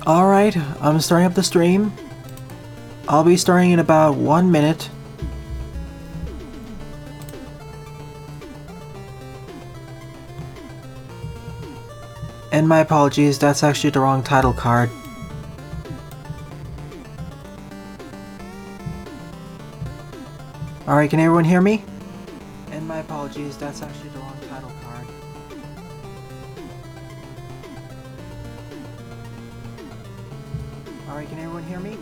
Alright, I'm starting up the stream. I'll be starting in about 1 minute. And my apologies, that's actually the wrong title card. Alright, can everyone hear me? And my apologies, that's actually the wrong title card. Alright, can everyone hear me?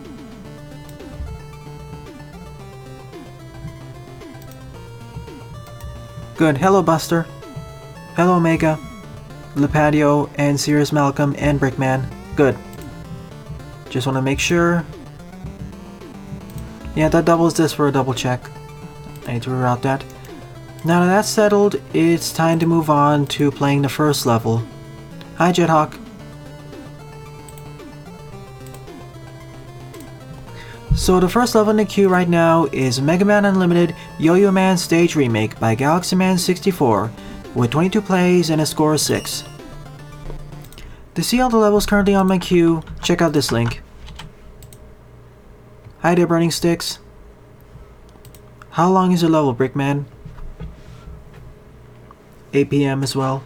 Good, hello Buster. Hello Omega, Lipatio, and Sirius Malcolm, and Brickman. Good. Just want to make sure. Yeah, that doubles this for a double check. I need to reroute that. Now that that's settled, it's time to move on to playing the first level. Hi Jethawk. So the first level in the queue right now is Mega Man Unlimited Yo-Yo Man Stage Remake by Galaxy Man 64 with 22 plays and a score of 6. To see all the levels currently on my queue, check out this link. Hi there Burning Sticks. How long is the level, Brickman? 8 PM as well.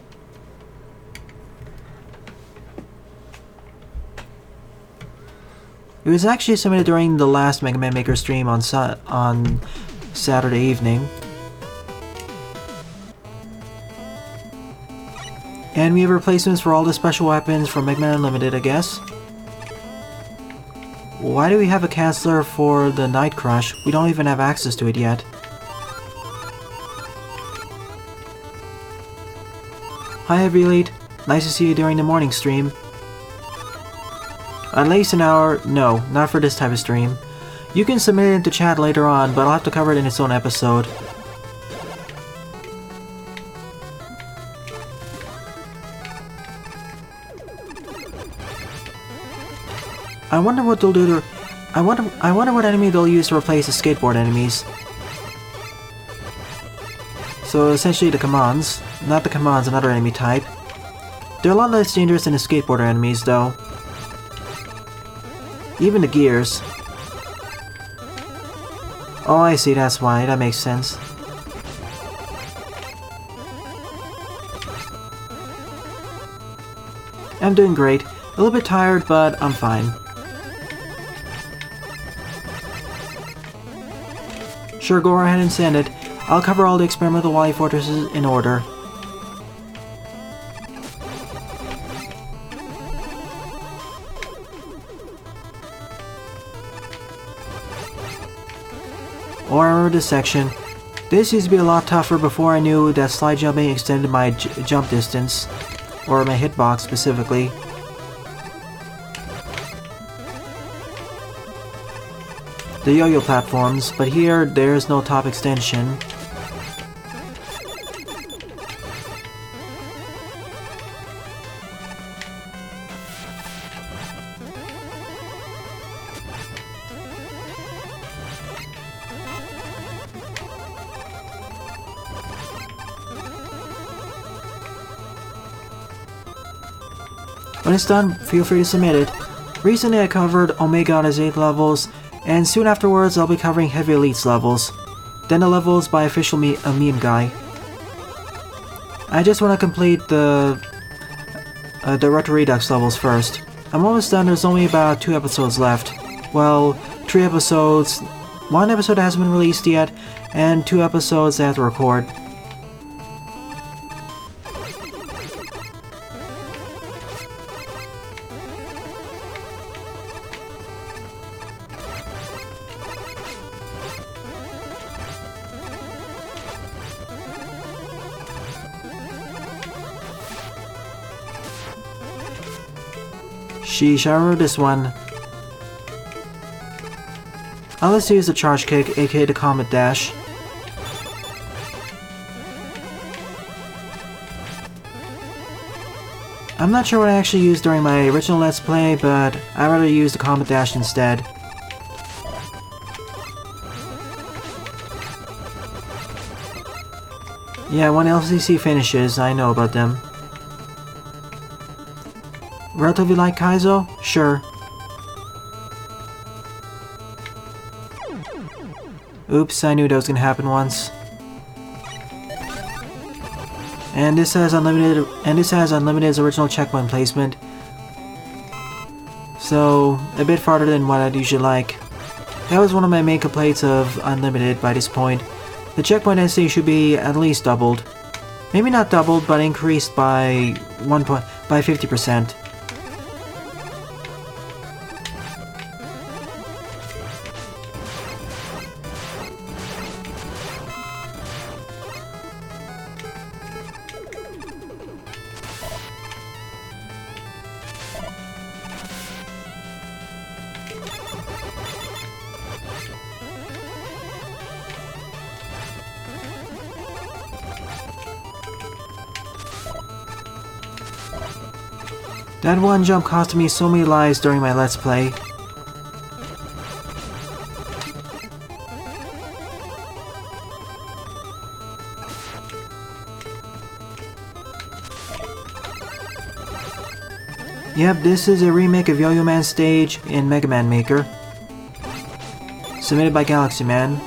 It was actually submitted during the last Mega Man Maker stream on Saturday evening. And we have replacements for all the special weapons from Mega Man Unlimited, I guess. Why do we have a canceller for the Night Crush? We don't even have access to it yet. Hi Heavy Elite, nice to see you during the morning stream. At least an hour? No, not for this type of stream. You can submit it into chat later on, but I'll have to cover it in its own episode. I wonder what they'll do to... I wonder what enemy they'll use to replace the skateboard enemies. So essentially the commands. Not the commands, another enemy type. They're a lot less dangerous than the skateboarder enemies though. Even the gears. Oh, I see, that's why. That makes sense. I'm doing great. A little bit tired, but I'm fine. Sure, go ahead and send it. I'll cover all the Experimental Wily Fortresses in order. Oh, I remember this section. This used to be a lot tougher before I knew that slide jumping extended my jump distance. Or my hitbox specifically. The yo-yo platforms, but here there's no top extension. When it's done, feel free to submit it. Recently I covered Omega on his 8 levels, and soon afterwards I'll be covering Heavy Elite's levels. Then the levels by official meme guy. I just want to complete the Retro Redux levels first. I'm almost done, there's only about 2 episodes left. Well, 3 episodes, 1 episode hasn't been released yet, and 2 episodes I have to record. Sheesh, I remember this one. Let's use the charge kick, aka the Comet Dash. I'm not sure what I actually used during my original Let's Play, but I'd rather use the Comet Dash instead. Yeah, when LCC finishes, I know about them. Relatively like Kaizo? Sure. Oops, I knew that was gonna happen once. And this has unlimited's original checkpoint placement. So, a bit farther than what I'd usually like. That was one of my main complaints of Unlimited by this point. The checkpoint density should be at least doubled. Maybe not doubled, but increased by 50%. That one jump cost me so many lives during my Let's Play. Yep, this is a remake of Yo-Yo Man's stage in Mega Man Maker. Submitted by Galaxy Man.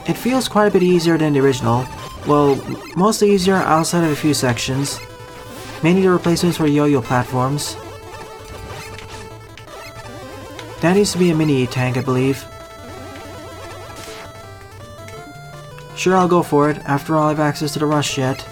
It feels quite a bit easier than the original. Well, mostly easier outside of a few sections. Mainly the replacements for yo-yo platforms. That used to be a mini tank, I believe. Sure, I'll go for it. After all, I have access to the rush yet.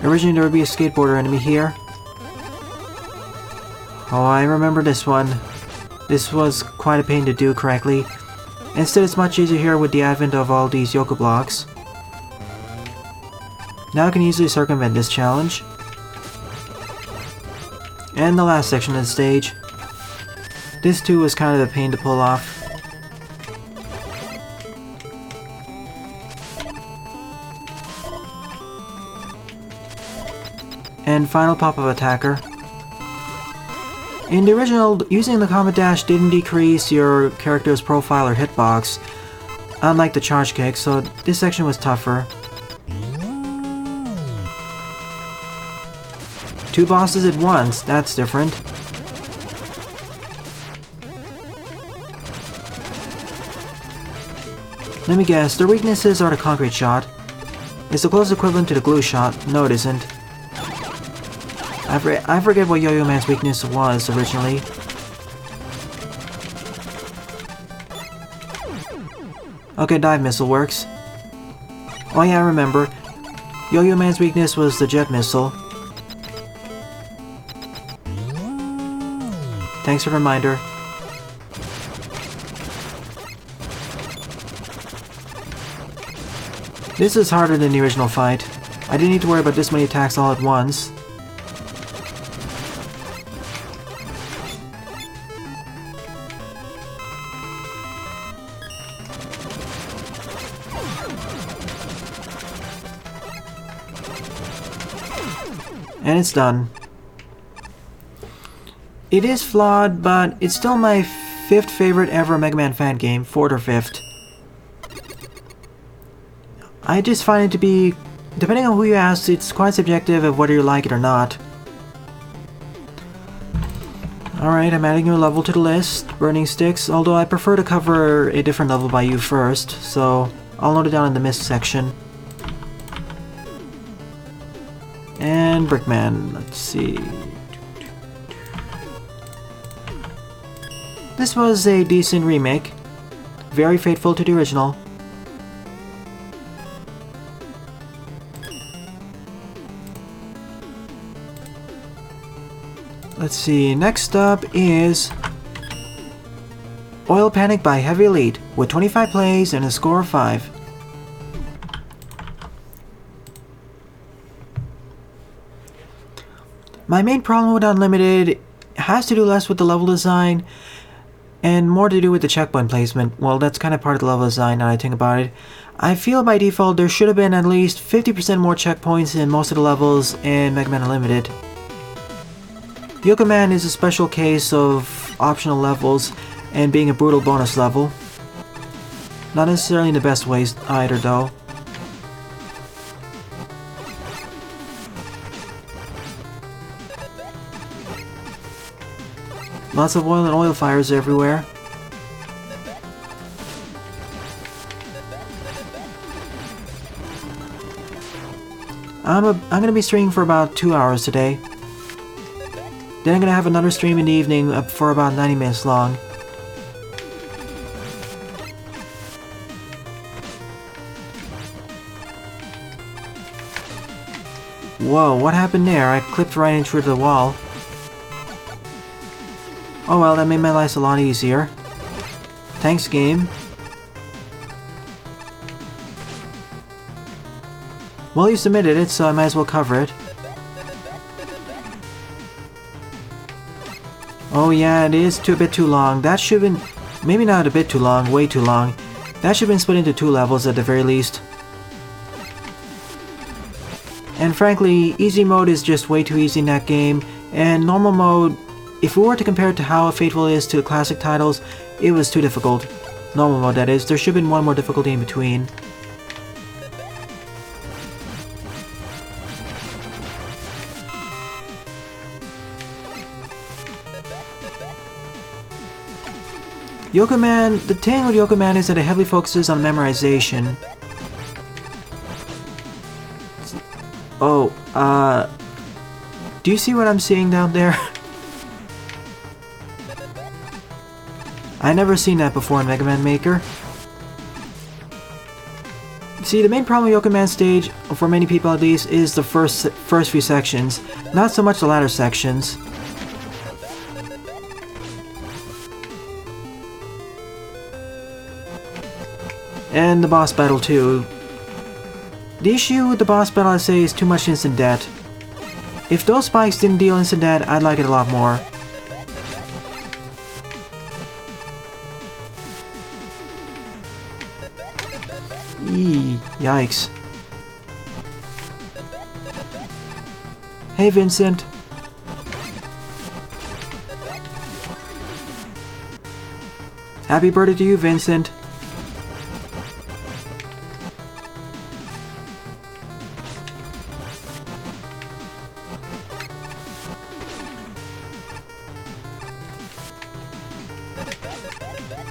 Originally there would be a skateboarder enemy here. Oh, I remember this one. This was quite a pain to do correctly. Instead, it's much easier here with the advent of all these Yoko blocks. Now I can easily circumvent this challenge. And the last section of the stage. This too was kind of a pain to pull off. And final pop-up attacker. In the original, using the Comet Dash didn't decrease your character's profile or hitbox, unlike the charge kick, so this section was tougher. 2 bosses at once, that's different. Let me guess, their weaknesses are the concrete shot. It's the close equivalent to the glue shot. No, it isn't. I forget what Yo-Yo Man's weakness was originally. Okay, dive missile works. Oh yeah, I remember. Yo-Yo Man's weakness was the jet missile. Thanks for the reminder. This is harder than the original fight. I didn't need to worry about this many attacks all at once. And it's done. It is flawed, but it's still my 5th favorite ever Mega Man fan game, 4th or 5th. I just find it to be, depending on who you ask, it's quite subjective of whether you like it or not. Alright, I'm adding a level to the list, burningsticks, although I prefer to cover a different level by you first, so I'll note it down in the mist section. And Brickman, let's see. This was a decent remake, very faithful to the original. Let's see, next up is Oil Panic by Heavy Elite with 25 plays and a score of 5. My main problem with Unlimited has to do less with the level design And more to do with the checkpoint placement. Well, that's kind of part of the level design now that I think about it. I feel by default there should have been at least 50% more checkpoints in most of the levels in Mega Man Unlimited. Yoka Man is a special case of optional levels and being a brutal bonus level. Not necessarily in the best ways either though. Lots of oil and oil fires everywhere. I'm gonna be streaming for about 2 hours today. Then I'm gonna have another stream in the evening for about 90 minutes long. Whoa, what happened there? I clipped right into the wall. Oh well, that made my life a lot easier. Thanks, game. Well, you submitted it, so I might as well cover it. Oh yeah, it is a bit too long. That should have been... maybe not a bit too long, way too long. That should have been split into 2 levels at the very least. And frankly, easy mode is just way too easy in that game, and normal mode, if we were to compare it to how faithful it is to the classic titles, it was too difficult. Normal mode, that is. There should have been one more difficulty in between. Yoka Man, the thing with Yoka Man is that it heavily focuses on memorization. Oh, do you see what I'm seeing down there? I never seen that before in Mega Man Maker. See, the main problem with Yoka Man stage, for many people at least, is the first few sections, not so much the latter sections. And the boss battle too. The issue with the boss battle, I'd say, is too much instant death. If those spikes didn't deal instant death, I'd like it a lot more. Eee, yikes. Hey Vincent. Happy birthday to you, Vincent.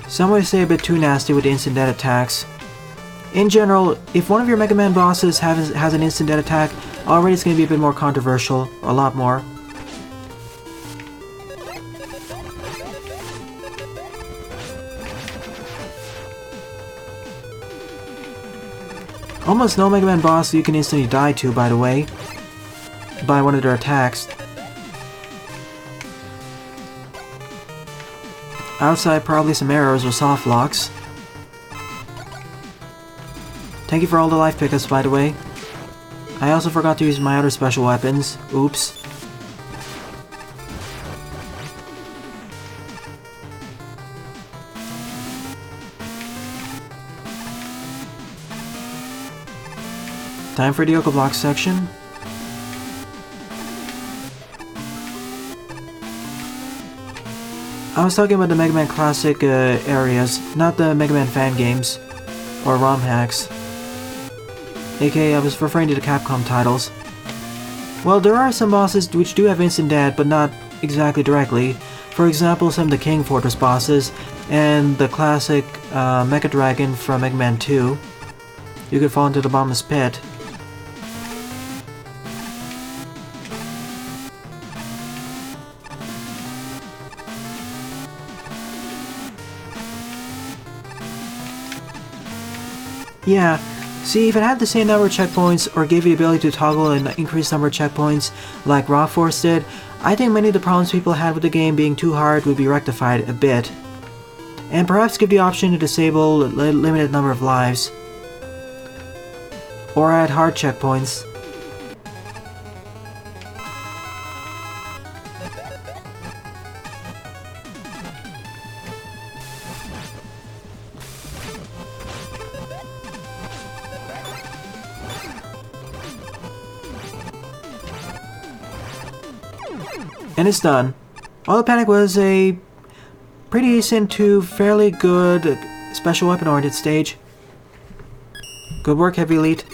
Some would say a bit too nasty with instant death attacks. In general, if one of your Mega Man bosses has an instant death attack, already it's going to be a bit more controversial, a lot more. Almost no Mega Man boss you can instantly die to, by the way, by one of their attacks. Outside, probably some arrows or soft locks. Thank you for all the life pickups, by the way. I also forgot to use my other special weapons. Oops. Time for the Yoka Block section. I was talking about the Mega Man Classic areas, not the Mega Man fan games, or ROM hacks. AKA, I was referring to the Capcom titles. Well, there are some bosses which do have instant death, but not exactly directly. For example, some of the King Fortress bosses, and the classic Mecha Dragon from Mega Man 2. You could fall into the bottomless pit. Yeah, see, if it had the same number of checkpoints or gave you the ability to toggle an increased number of checkpoints like Raw Force did, I think many of the problems people had with the game being too hard would be rectified a bit. And perhaps give the option to disable a limited number of lives. Or add hard checkpoints. And it's done. Oil Panic was a pretty decent to fairly good special weapon oriented stage. Good work, Heavy Elite.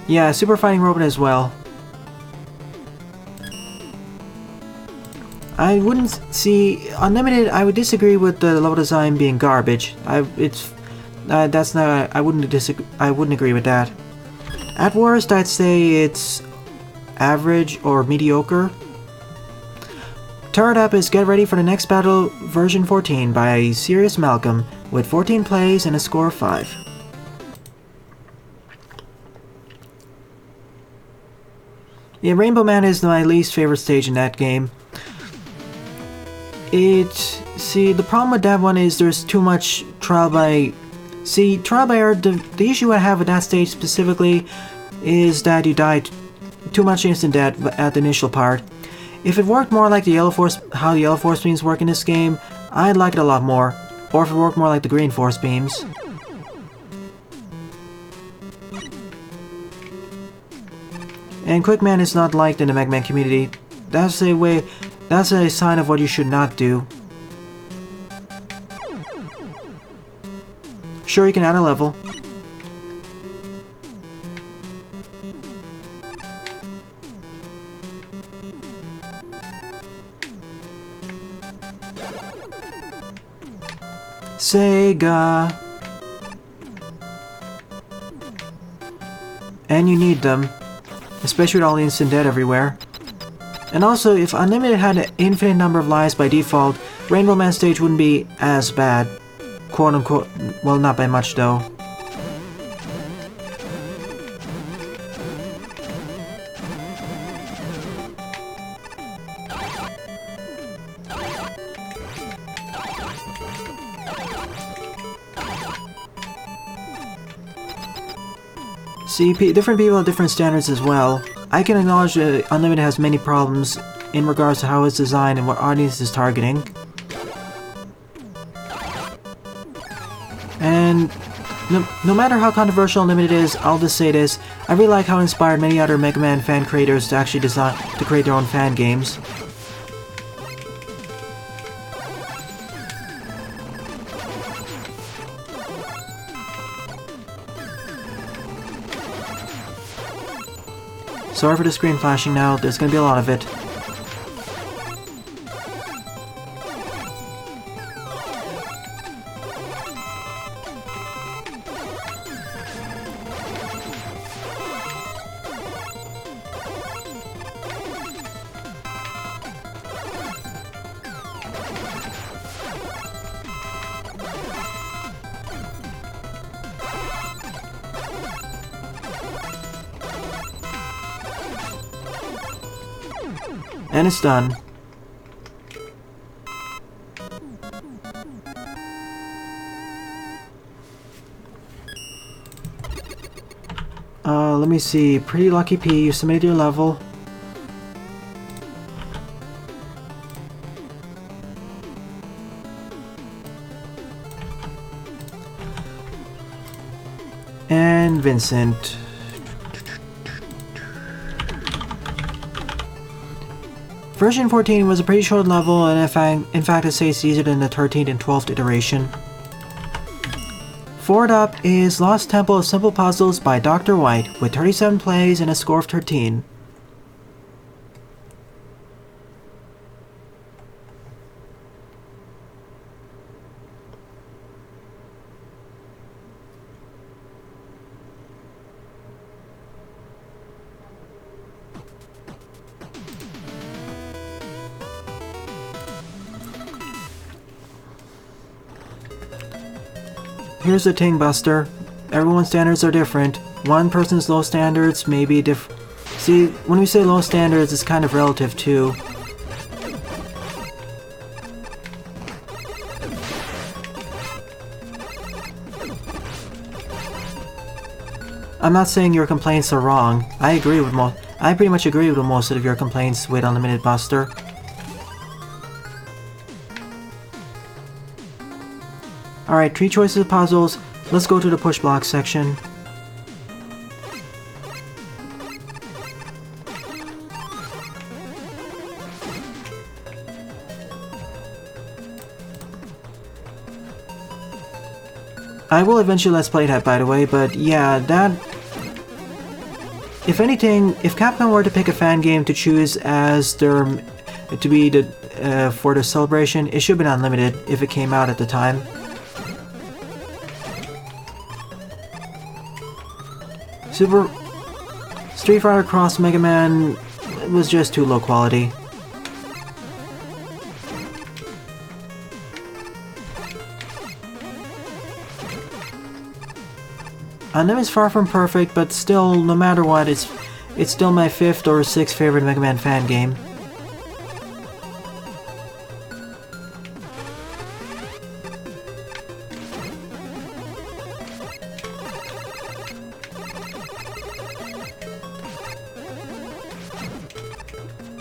Yeah, Super Fighting Robot as well. I wouldn't see Unlimited. I would disagree with the level design being garbage. I wouldn't agree with that. At worst, I'd say it's average or mediocre. Turn up is Get Ready for the Next Battle version 14 by Serious Malcolm with 14 plays and a score of 5. Yeah, Rainbow Man is my least favorite stage in that game. See, the problem with that one is there's too much trial by... See, trial by error, the issue I have with that stage specifically is that you died too much instant death at the initial part. If it worked more like the Yellow Force, how the Yellow Force Beams work in this game, I'd like it a lot more. Or if it worked more like the Green Force Beams. And Quick Man is not liked in the Mega Man community. That's a sign of what you should not do. Sure, you can add a level. Sega. And you need them. Especially with all the instant dead everywhere. And also, if Unlimited had an infinite number of lives by default, Rainbow Man stage wouldn't be as bad. Quote unquote. Well, not by much though. See, different people have different standards as well. I can acknowledge that Unlimited has many problems in regards to how it's designed and what audience is targeting. And no matter how controversial Unlimited is, I'll just say this: I really like how it inspired many other Mega Man fan creators to actually create their own fan games. Sorry for the screen flashing now, there's gonna be a lot of it. And it's done. Let me see. Pretty Lucky P, you submitted your level. And Vincent. Version 14 was a pretty short level, and in fact it says easier than the 13th and 12th iteration. Forward up is Lost Temple of Simple Puzzles by Dr. White, with 37 plays and a score of 13. Here's the thing, Buster. Everyone's standards are different. One person's low standards may be different. See, when we say low standards, it's kind of relative too. I'm not saying your complaints are wrong. I pretty much agree with most of your complaints with Unlimited, Buster. Alright, 3 choices of puzzles. Let's go to the push block section. I will eventually let's play that, by the way, but yeah, that... If anything, if Capcom were to pick a fan game to choose as their... to be the... for the celebration, it should have been unlimited if it came out at the time. Super... Street Fighter Cross Mega Man was just too low quality. I know it's far from perfect, but still, no matter what, it's still my 5th or 6th favorite Mega Man fan game.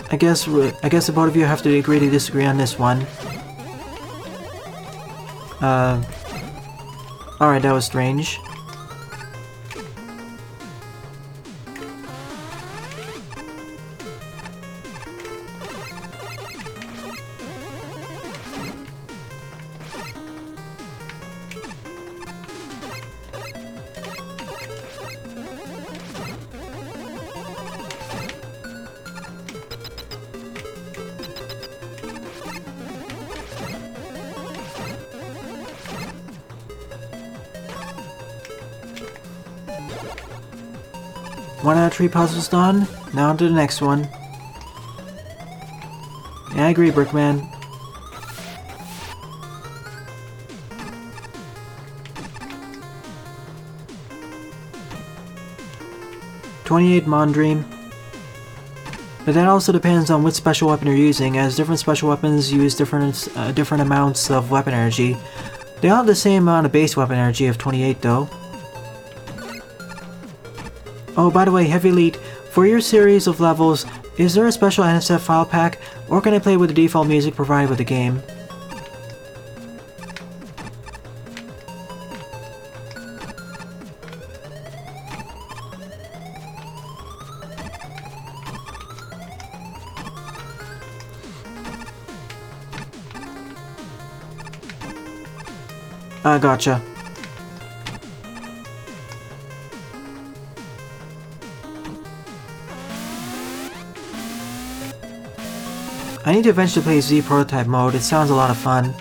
I guess the both of you have to agree to disagree on this one. Alright, that was strange. One out of 3 puzzles done. Now on to the next one. Yeah, I agree, Brickman. "28 Mondream." But that also depends on which special weapon you're using, as different special weapons use different amounts of weapon energy. They all have the same amount of base weapon energy of 28 though. Oh, by the way, Heavy Elite, for your series of levels, is there a special NSF file pack, or can I play with the default music provided with the game? Gotcha. I need to eventually play Z Prototype mode, it sounds a lot of fun.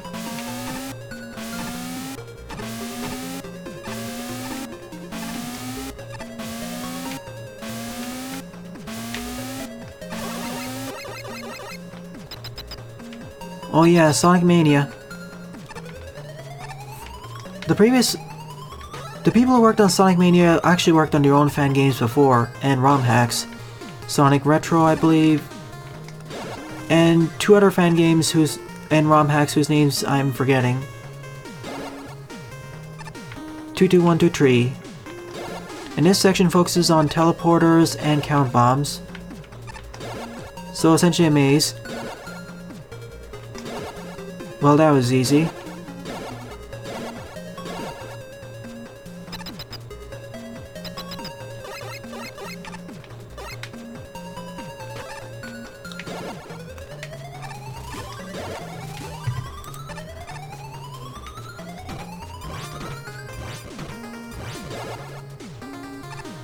Oh yeah, Sonic Mania. The people who worked on Sonic Mania actually worked on their own fan games before, and ROM hacks. Sonic Retro, I believe, and 2 other fan games and ROM hacks whose names I'm forgetting. 22123. And this section focuses on teleporters and count bombs. So essentially a maze. Well, that was easy.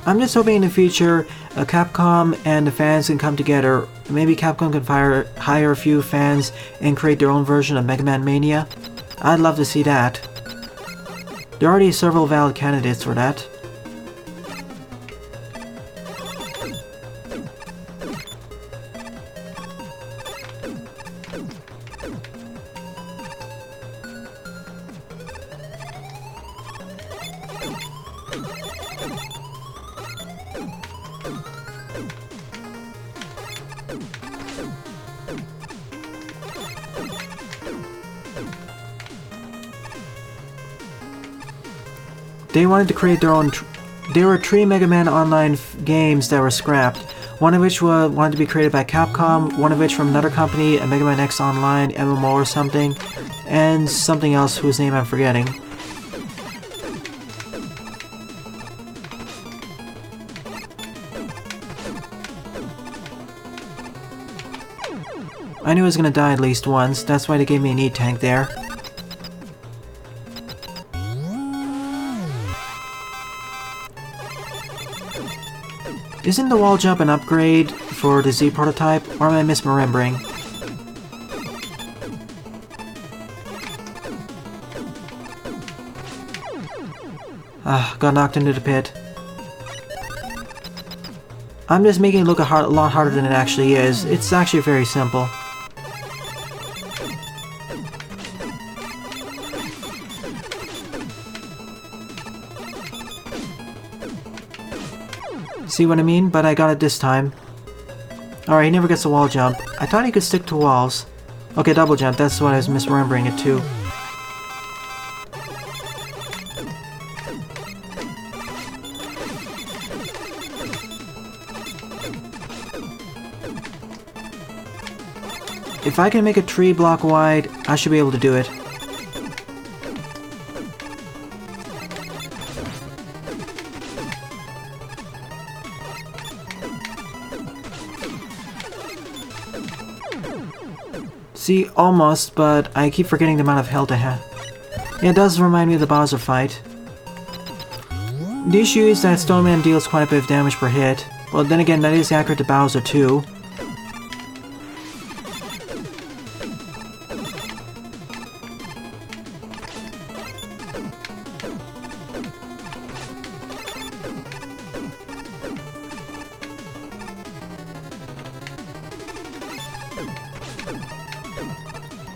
I'm just hoping in the future Capcom and the fans can come together. Maybe Capcom can hire a few fans and create their own version of Mega Man Mania. I'd love to see that. There are already several valid candidates for that. They wanted to create their own... There were 3 Mega Man Online games that were scrapped, one of which wanted to be created by Capcom, one of which from another company, a Mega Man X Online, MMO or something, and something else whose name I'm forgetting. I knew I was gonna die at least once, that's why they gave me a need tank there. Isn't the wall jump an upgrade for the Z prototype, or am I misremembering? Got knocked into the pit. I'm just making it look a lot harder than it actually is. It's actually very simple. See what I mean? But I got it this time. Alright, he never gets a wall jump. I thought he could stick to walls. Okay, double jump. That's what I was misremembering it too. If I can make a tree block wide, I should be able to do it. See, almost, but I keep forgetting the amount of health I have. Yeah, it does remind me of the Bowser fight. The issue is that Stone Man deals quite a bit of damage per hit. Well, then again, that is accurate to Bowser too.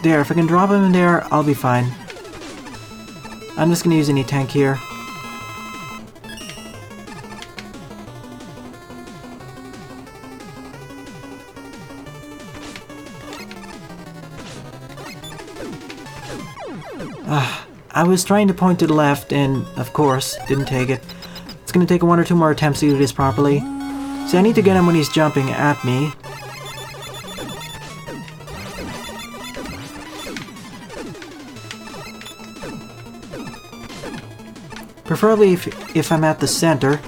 There, if I can drop him in there, I'll be fine. I'm just gonna use any tank here. I was trying to point to the left and, of course, didn't take it. It's gonna take 1 or 2 more attempts to do this properly. See, I need to get him when he's jumping at me. Preferably if I'm at the center.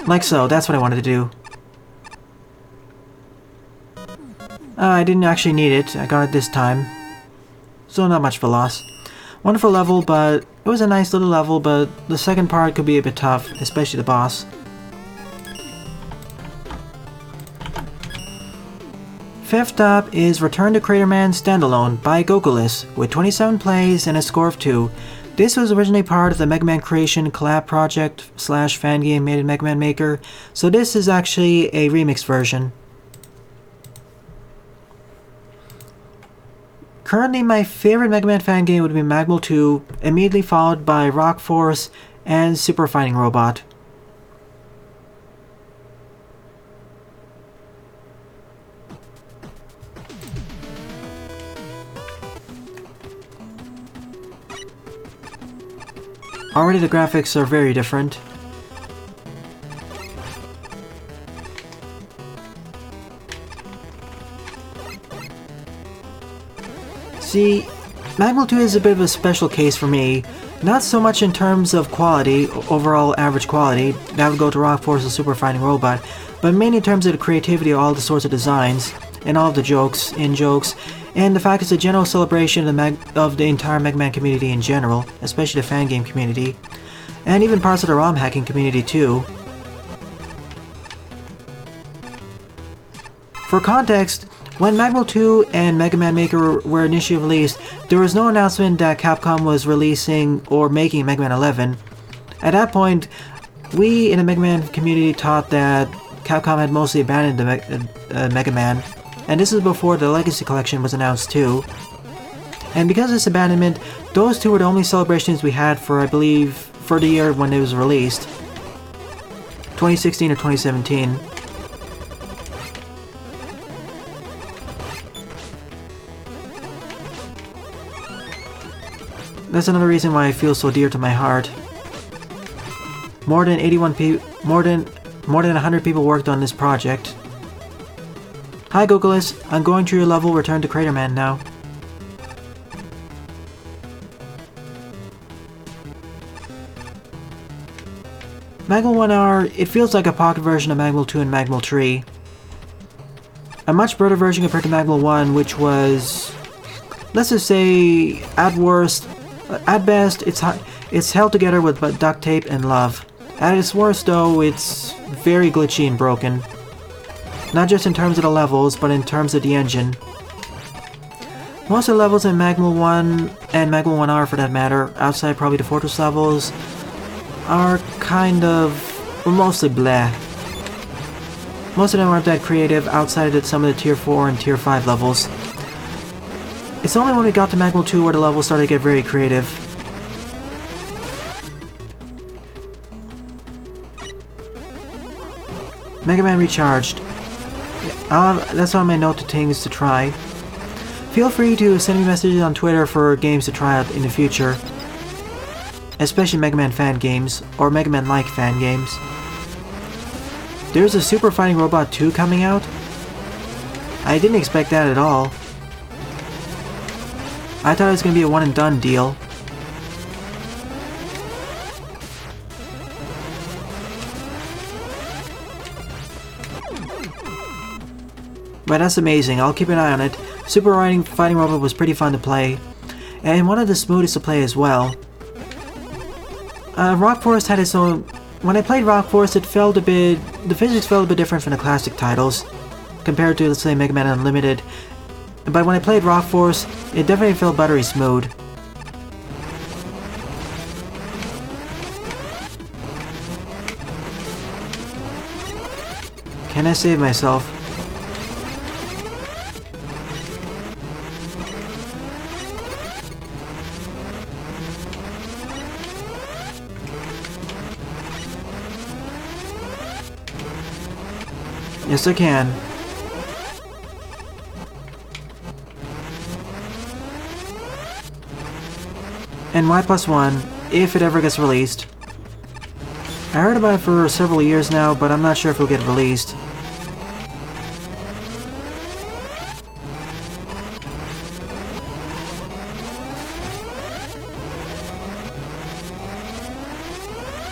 Like so, that's what I wanted to do. I didn't actually need it, I got it this time. So not much of a loss. Wonderful level, but it was a nice little level, but the second part could be a bit tough, especially the boss. Fifth up is Return to Craterman Standalone by Gokuless, with 27 plays and a score of 2. This was originally part of the Mega Man Creation collab project / fan game made in Mega Man Maker, so this is actually a remix version. Currently, my favorite Mega Man fan game would be Magmal 2, immediately followed by Rock Force and Super Fighting Robot. Already the graphics are very different. See, Magmal 2 is a bit of a special case for me. Not so much in terms of quality, overall average quality, that would go to Rock Force and Super Fighting Robot, but mainly in terms of the creativity of all the sorts of designs, and all of the jokes, in-jokes, and the fact it's a general celebration of the entire Mega Man community in general, especially the fan game community, and even parts of the ROM hacking community too. For context, when Magmal 2 and Mega Man Maker were initially released, there was no announcement that Capcom was releasing or making Mega Man 11. At that point, we in the Mega Man community thought that Capcom had mostly abandoned the Mega Man, and this is before the Legacy Collection was announced too. And because of this abandonment, those two were the only celebrations we had for, I believe, for the year when it was released. 2016 or 2017. That's another reason why it feels so dear to my heart. More than 100 people worked on this project. Hi Gokuless, I'm going through your level Return to Craterman now. Magmal 1R, it feels like a pocket version of Magmal 2 and Magmal 3. A much better version compared to Magmal 1, which was, let's just say, at worst, at best, it's held together with duct tape and love. At its worst though, it's very glitchy and broken. Not just in terms of the levels, but in terms of the engine. Most of the levels in Magma 1, and Magma 1R for that matter, outside probably the Fortress levels, are kind of, well, mostly bleh. Most of them aren't that creative outside of some of the Tier 4 and Tier 5 levels. It's only when we got to Magma 2 where the levels started to get very creative. Mega Man Recharged. That's on my note to things to try. Feel free to send me messages on Twitter for games to try out in the future. Especially Mega Man fan games, or Mega Man-like fan games. There's a Super Fighting Robot 2 coming out? I didn't expect that at all. I thought it was going to be a one and done deal. But that's amazing, I'll keep an eye on it. Super Fighting Robot was pretty fun to play, and one of the smoothest to play as well. Rock Forest had its own... When I played Rock Forest, it felt a bit... The physics felt a bit different from the classic titles, compared to, let's say, Mega Man Unlimited. But when I played Rock Forest, it definitely felt buttery smooth. Can I save myself? Yes, I can. And Y+1, if it ever gets released. I heard about it for several years now, but I'm not sure if it'll get released.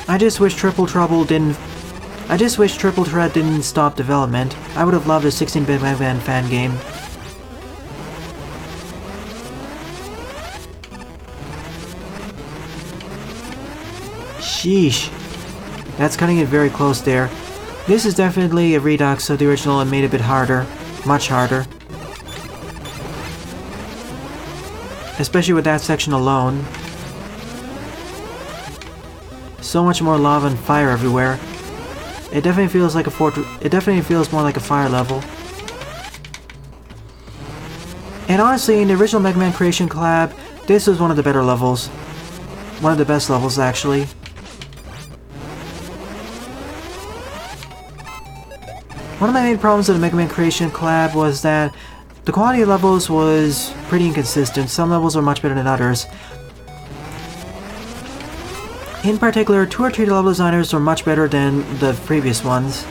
I just wish Triple Threat didn't stop development. I would have loved a 16-bit Mega Man fan game. Sheesh. That's cutting it very close there. This is definitely a redux of the original and made a bit harder. Much harder. Especially with that section alone. So much more lava and fire everywhere. It definitely feels like a fortress. It definitely feels more like a fire level. And honestly, in the original Mega Man Creation collab, this was one of the better levels. One of the best levels, actually. One of my main problems with the Mega Man Creation collab was that the quality of levels was pretty inconsistent. Some levels were much better than others. In particular, 2 or 3 level designers were much better than the previous ones.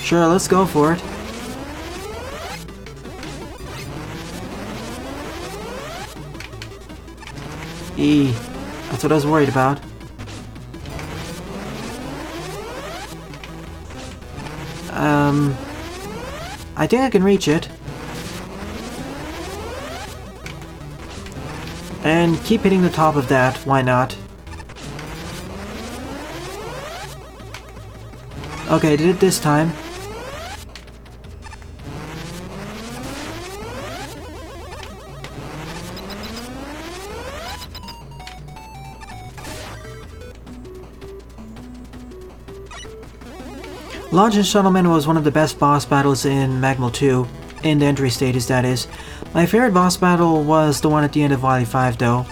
Sure, let's go for it. That's what I was worried about. I think I can reach it. And keep hitting the top of that, why not? Okay, did it this time. Launch and Shuttleman was one of the best boss battles in Magma 2, in the entry stages that is. My favorite boss battle was the one at the end of Wily 5 though.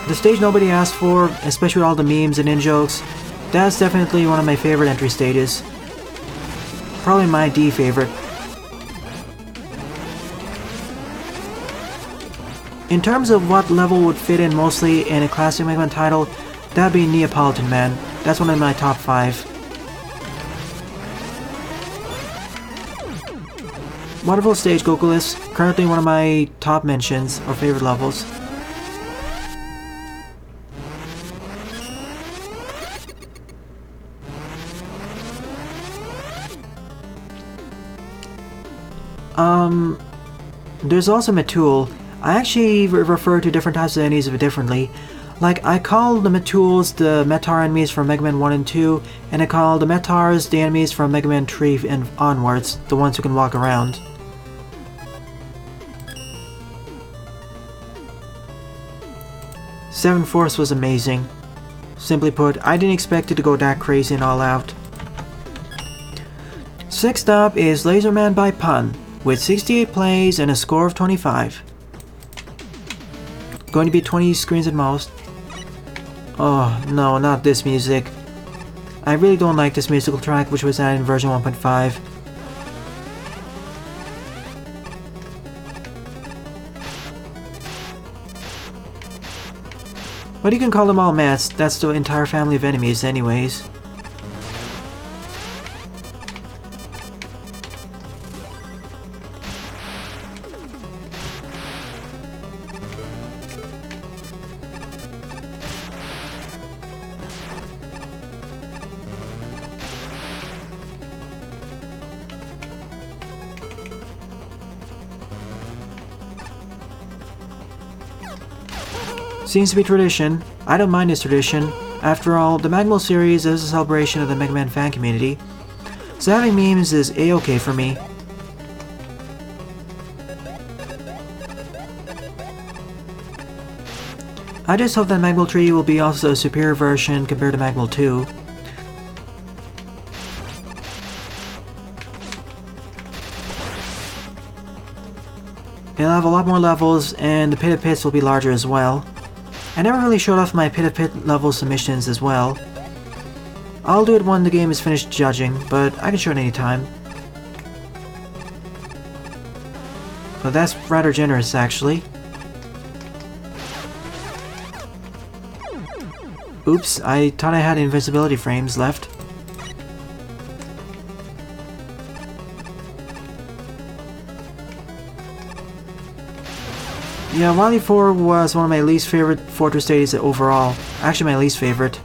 The stage nobody asked for, especially with all the memes and in-jokes, that's definitely one of my favorite entry stages. Probably my D favorite. In terms of what level would fit in mostly in a classic Mega Man title, that'd be Neapolitan Man. That's one of my top 5. Waterfall stage Gokuless, currently one of my top mentions or favorite levels. There's also Matul. I actually refer to different types of enemies differently. Like, I call the Matuls the Metar enemies from Mega Man 1 and 2, and I call the Metars the enemies from Mega Man 3 and onwards, the ones who can walk around. Seven Force was amazing. Simply put, I didn't expect it to go that crazy and all out. Sixth up is Laser Man by Punn, with 68 plays and a score of 25. Going to be 20 screens at most. Oh, no, not this music. I really don't like this musical track, which was added in version 1.5. But you can call them all mats, that's the entire family of enemies anyways. Seems to be tradition. I don't mind this tradition. After all, the Magmal series is a celebration of the Mega Man fan community, so having memes is a-okay for me. I just hope that Magmal 3 will be also a superior version compared to Magmal 2. It'll have a lot more levels, and the Pit of Pits will be larger as well. I never really showed off my Pit of Pit level submissions as well. I'll do it when the game is finished judging, but I can show it anytime. But that's rather generous, actually. Oops, I thought I had invincibility frames left. Yeah, Wily 4 was one of my least favorite Fortress stages overall. Actually, my least favorite.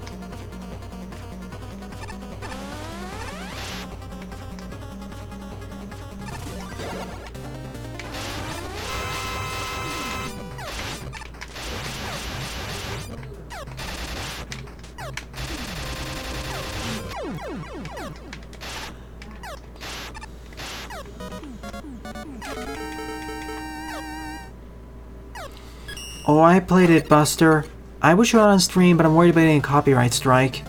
Oh, I played it, Buster. I would show it on stream, but I'm worried about getting a copyright strike.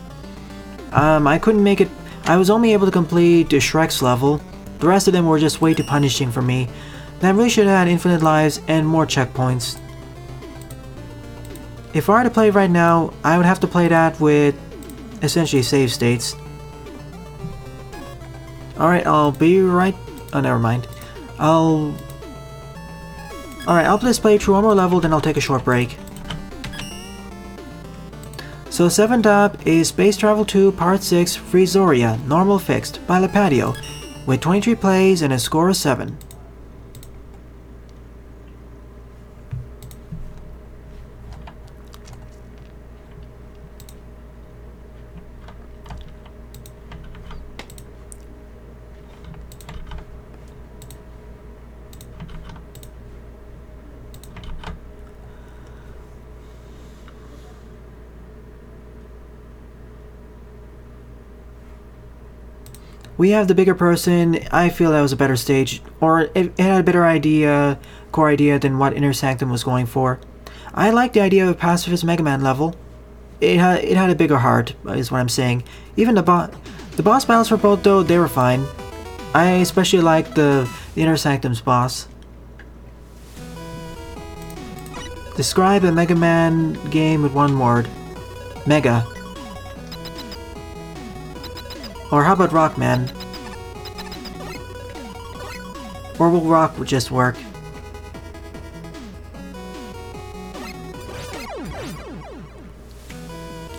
I couldn't make it. I was only able to complete the Shrek's level. The rest of them were just way too punishing for me. And I really should have had infinite lives and more checkpoints. If I were to play it right now, I would have to play that with essentially save states. Alright, I'll be right. Oh, never mind. Alright, I'll just play through one more level, then I'll take a short break. So 7th up is Space Travel 2 Part 6 Freezoria Normal Fixed by Lipatio, with 23 plays and a score of 7. We have the bigger person. I feel that was a better stage, or it had a better core idea than what Inner Sanctum was going for. I like the idea of a pacifist Mega Man level. It had a bigger heart, is what I'm saying. Even the boss battles for both, though, they were fine. I especially like the Inner Sanctum's boss. Describe a Mega Man game with one word. Mega. Or how about Rockman? Or will Rock just work?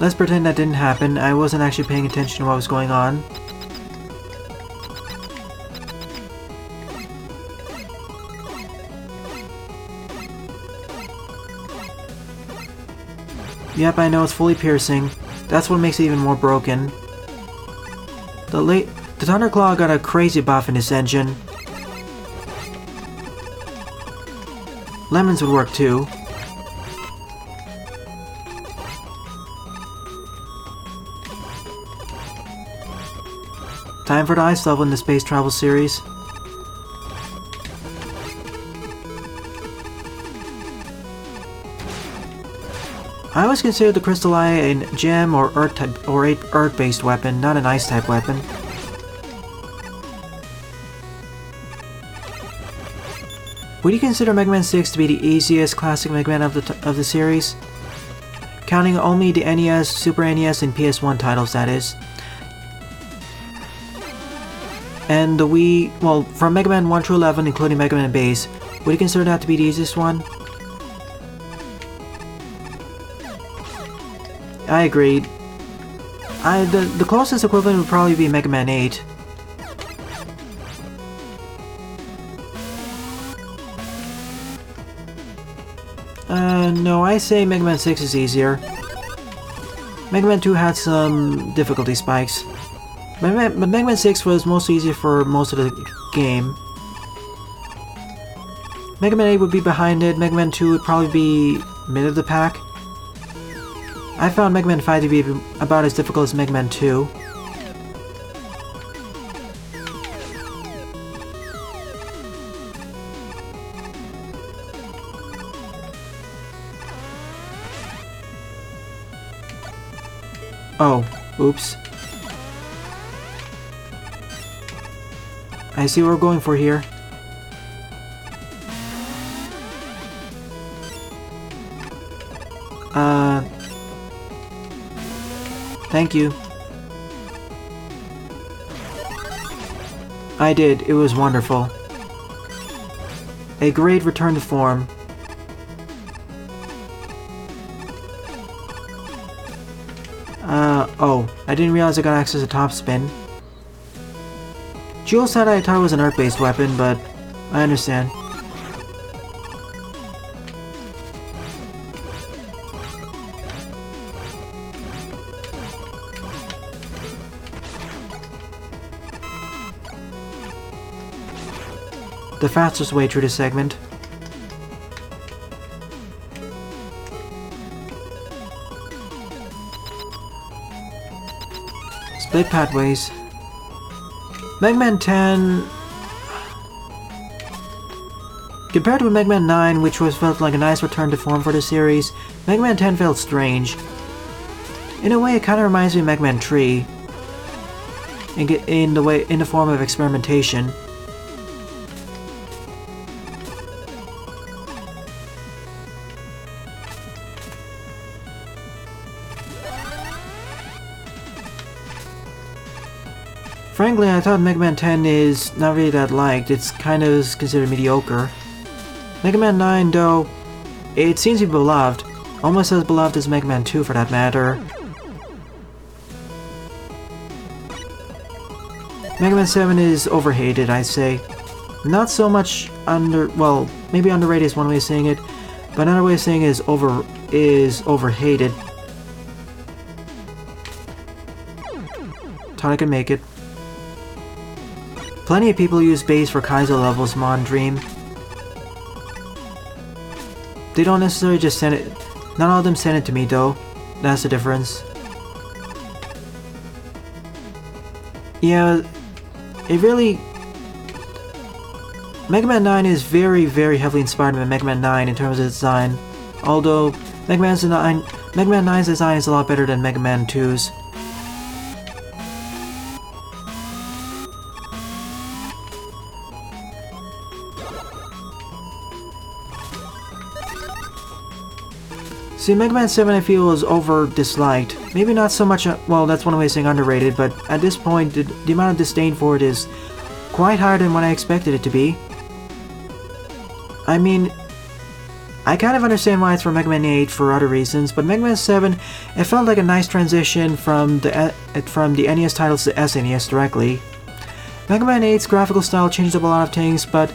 Let's pretend that didn't happen. I wasn't actually paying attention to what was going on. Yep, I know, it's fully piercing. That's what makes it even more broken. The Thunderclaw got a crazy buff in this engine. Lemons would work too. Time for the ice level in the Space Travel series. I always considered the Crystal Eye a gem or earth-based weapon, not an ice-type weapon. Would you consider Mega Man 6 to be the easiest classic Mega Man of the series? Counting only the NES, Super NES, and PS1 titles, that is. And the Wii, well, from Mega Man 1 through 11, including Mega Man Base, would you consider that to be the easiest one? I agreed. The closest equivalent would probably be Mega Man 8. No, I say Mega Man 6 is easier. Mega Man 2 had some difficulty spikes. But Mega Man 6 was mostly easier for most of the game. Mega Man 8 would be behind it, Mega Man 2 would probably be mid of the pack. I found Mega Man 5 to be about as difficult as Mega Man 2. Oh, oops. I see what we're going for here. Thank you. I did. It was wonderful. A great return to form. Oh, I didn't realize I got access to top spin. Jewel said I thought it was an earth-based weapon, but I understand. The fastest way through this segment. Split pathways. Mega Man 10... Compared to Mega Man 9, which felt like a nice return to form for the series, Mega Man 10 felt strange. In a way, it kind of reminds me of Mega Man 3. In the form of experimentation. Frankly, I thought Mega Man 10 is not really that liked. It's kind of considered mediocre. Mega Man 9, though, it seems to be beloved. Almost as beloved as Mega Man 2 for that matter. Mega Man 7 is overhated, I'd say. Not so much well, maybe underrated is one way of saying it, but another way of saying it is overhated. Thought I could make it. Plenty of people use base for Kaizo levels, Mon Dream. They don't necessarily just send it. Not all of them send it to me though. That's the difference. Yeah, it really... Mega Man 9 is very, very heavily inspired by Mega Man 9 in terms of design. Although, Mega Man 9's design is a lot better than Mega Man 2's. See, Mega Man 7 I feel is over-disliked. Maybe not so much, well, that's one way of saying underrated, but at this point, the amount of disdain for it is quite higher than what I expected it to be. I mean, I kind of understand why it's for Mega Man 8 for other reasons, but Mega Man 7, it felt like a nice transition from the NES titles to SNES directly. Mega Man 8's graphical style changed up a lot of things, but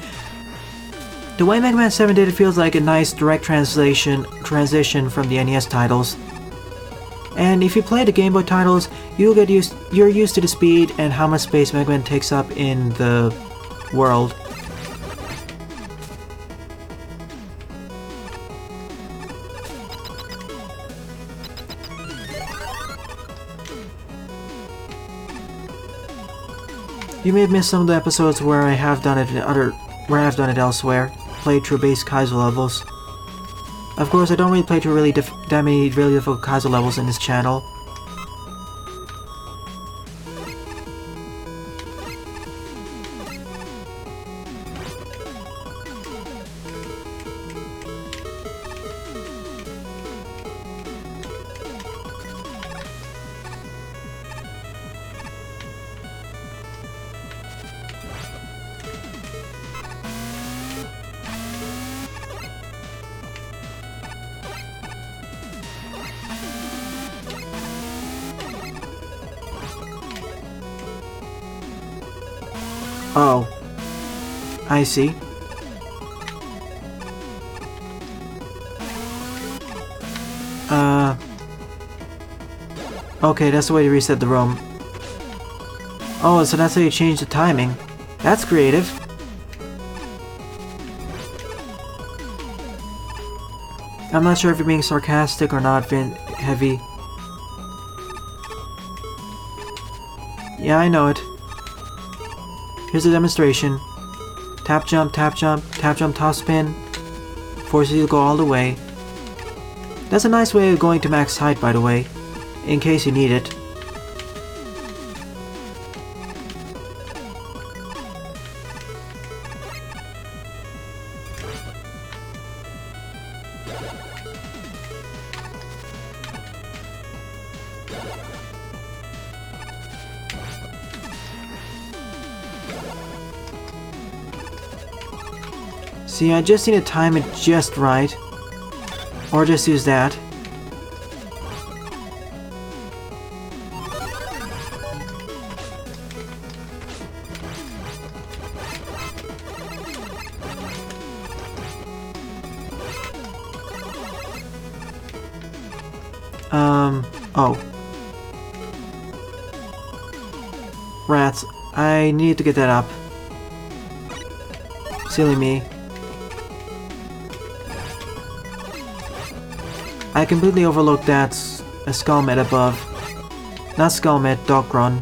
the way Mega Man 7 did it feels like a nice direct transition from the NES titles. And if you play the Game Boy titles, you're used to the speed and how much space Mega Man takes up in the world. You may have missed some of the episodes where I have done it elsewhere, played through base Kaizo levels. Of course, I don't really play through that many really difficult Kaizo levels in this channel. Oh. I see. Okay, that's the way to reset the room. Oh, so that's how you change the timing. That's creative. I'm not sure if you're being sarcastic or not, Heavy. Yeah, I know it. Here's a demonstration. Tap jump, tap jump, tap jump, toss spin. Forces you to go all the way. That's a nice way of going to max height, by the way, in case you need it. See, I just need to time it just right. Or just use that. Oh. Rats. I need to get that up. Silly me. I completely overlooked that a Skullmet above. Not Skullmet, Dogron.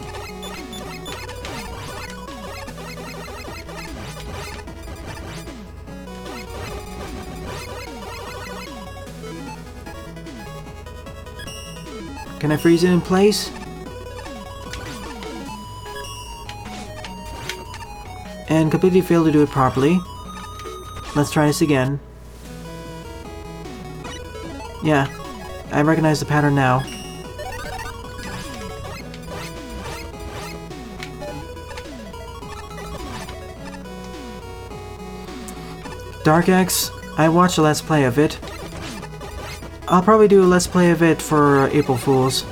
Can I freeze it in place? And completely failed to do it properly. Let's try this again. Yeah, I recognize the pattern now. DarkX, I watched a Let's Play of it. I'll probably do a Let's Play of it for April Fools.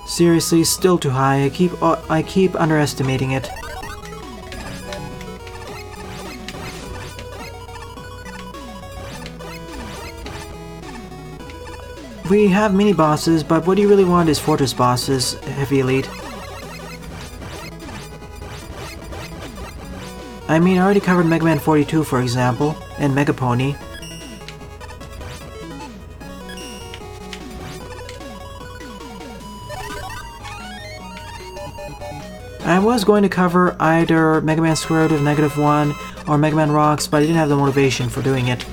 Seriously, still too high. I keep underestimating it. We have mini bosses, but what do you really want is fortress bosses, Heavy Elite. I mean, I already covered Mega Man 42, for example, and Mega Pony. I was going to cover either Mega Man Square Root of -1 or Mega Man Rocks, but I didn't have the motivation for doing it.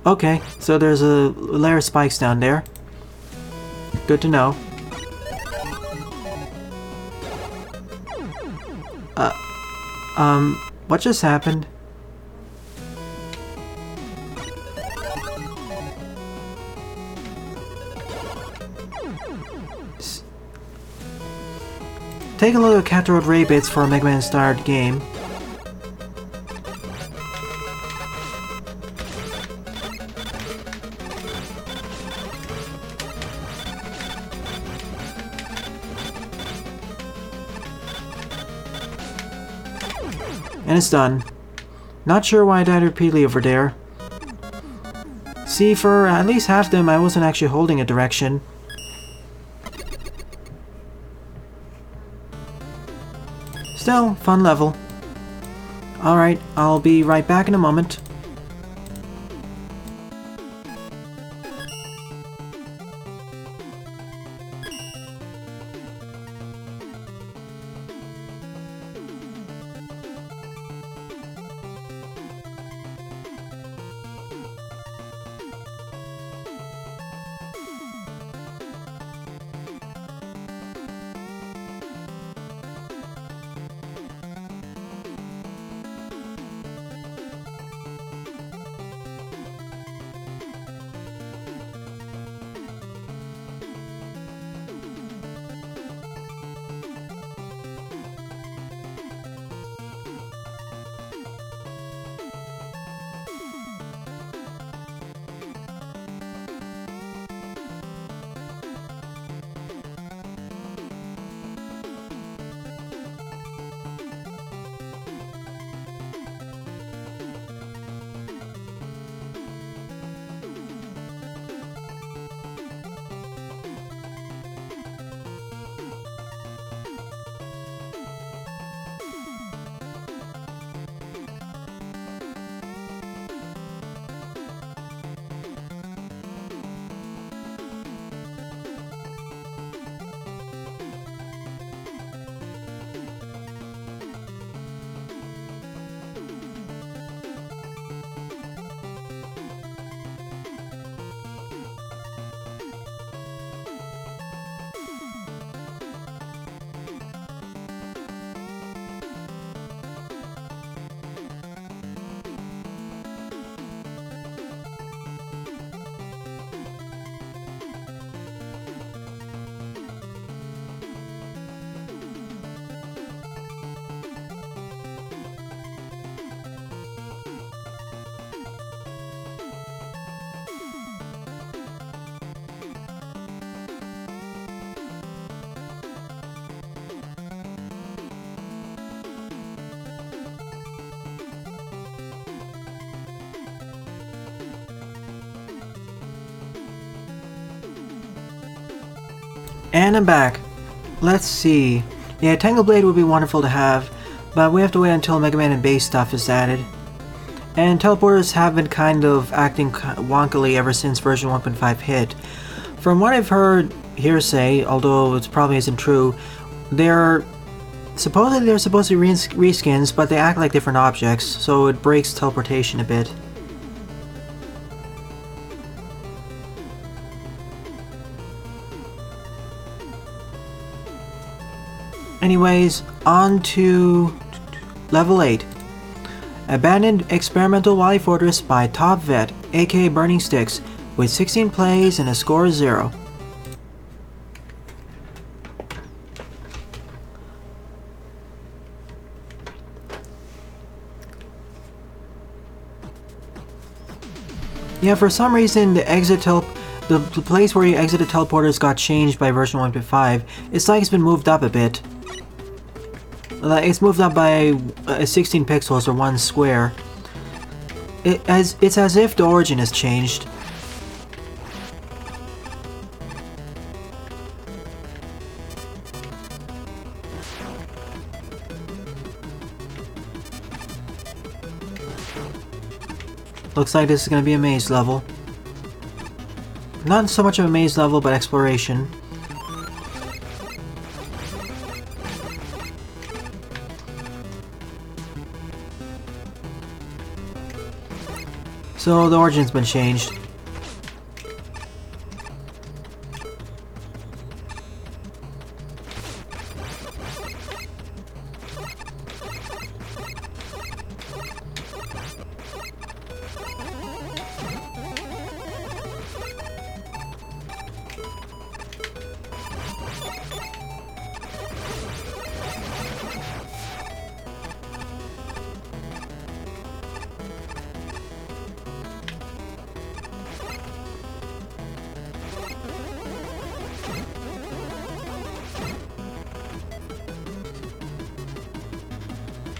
Okay, so there's a layer of spikes down there. Good to know. What just happened? Take a look at Cat Road Ray bits for a Mega Man starred game. And it's done. Not sure why I died repeatedly over there. See, for at least half them, I wasn't actually holding a direction. Still, fun level. Alright, I'll be right back in a moment. And I'm back. Let's see. Yeah, Tangle Blade would be wonderful to have, but we have to wait until Mega Man and base stuff is added. And teleporters have been kind of acting wonkily ever since version 1.5 hit. From what I've heard hearsay, although it probably isn't true, supposedly they're supposed to be reskins, but they act like different objects, so it breaks teleportation a bit. Anyways, on to level 8. Abandoned Experimental Wily Fortress by Tobvet, aka burningsticks, with 16 plays and a score of 0. Yeah, for some reason the the place where you exit the teleporters got changed by version 1.5. It's like it's been moved up a bit. It's moved up by 16 pixels or 1 square. It's as if the origin has changed. Looks like this is going to be a maze level. Not so much of a maze level, but exploration. So the origin's been changed.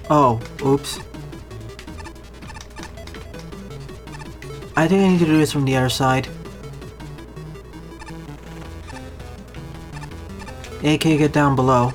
Oh, oops. I think I need to do this from the other side. AK, get down below.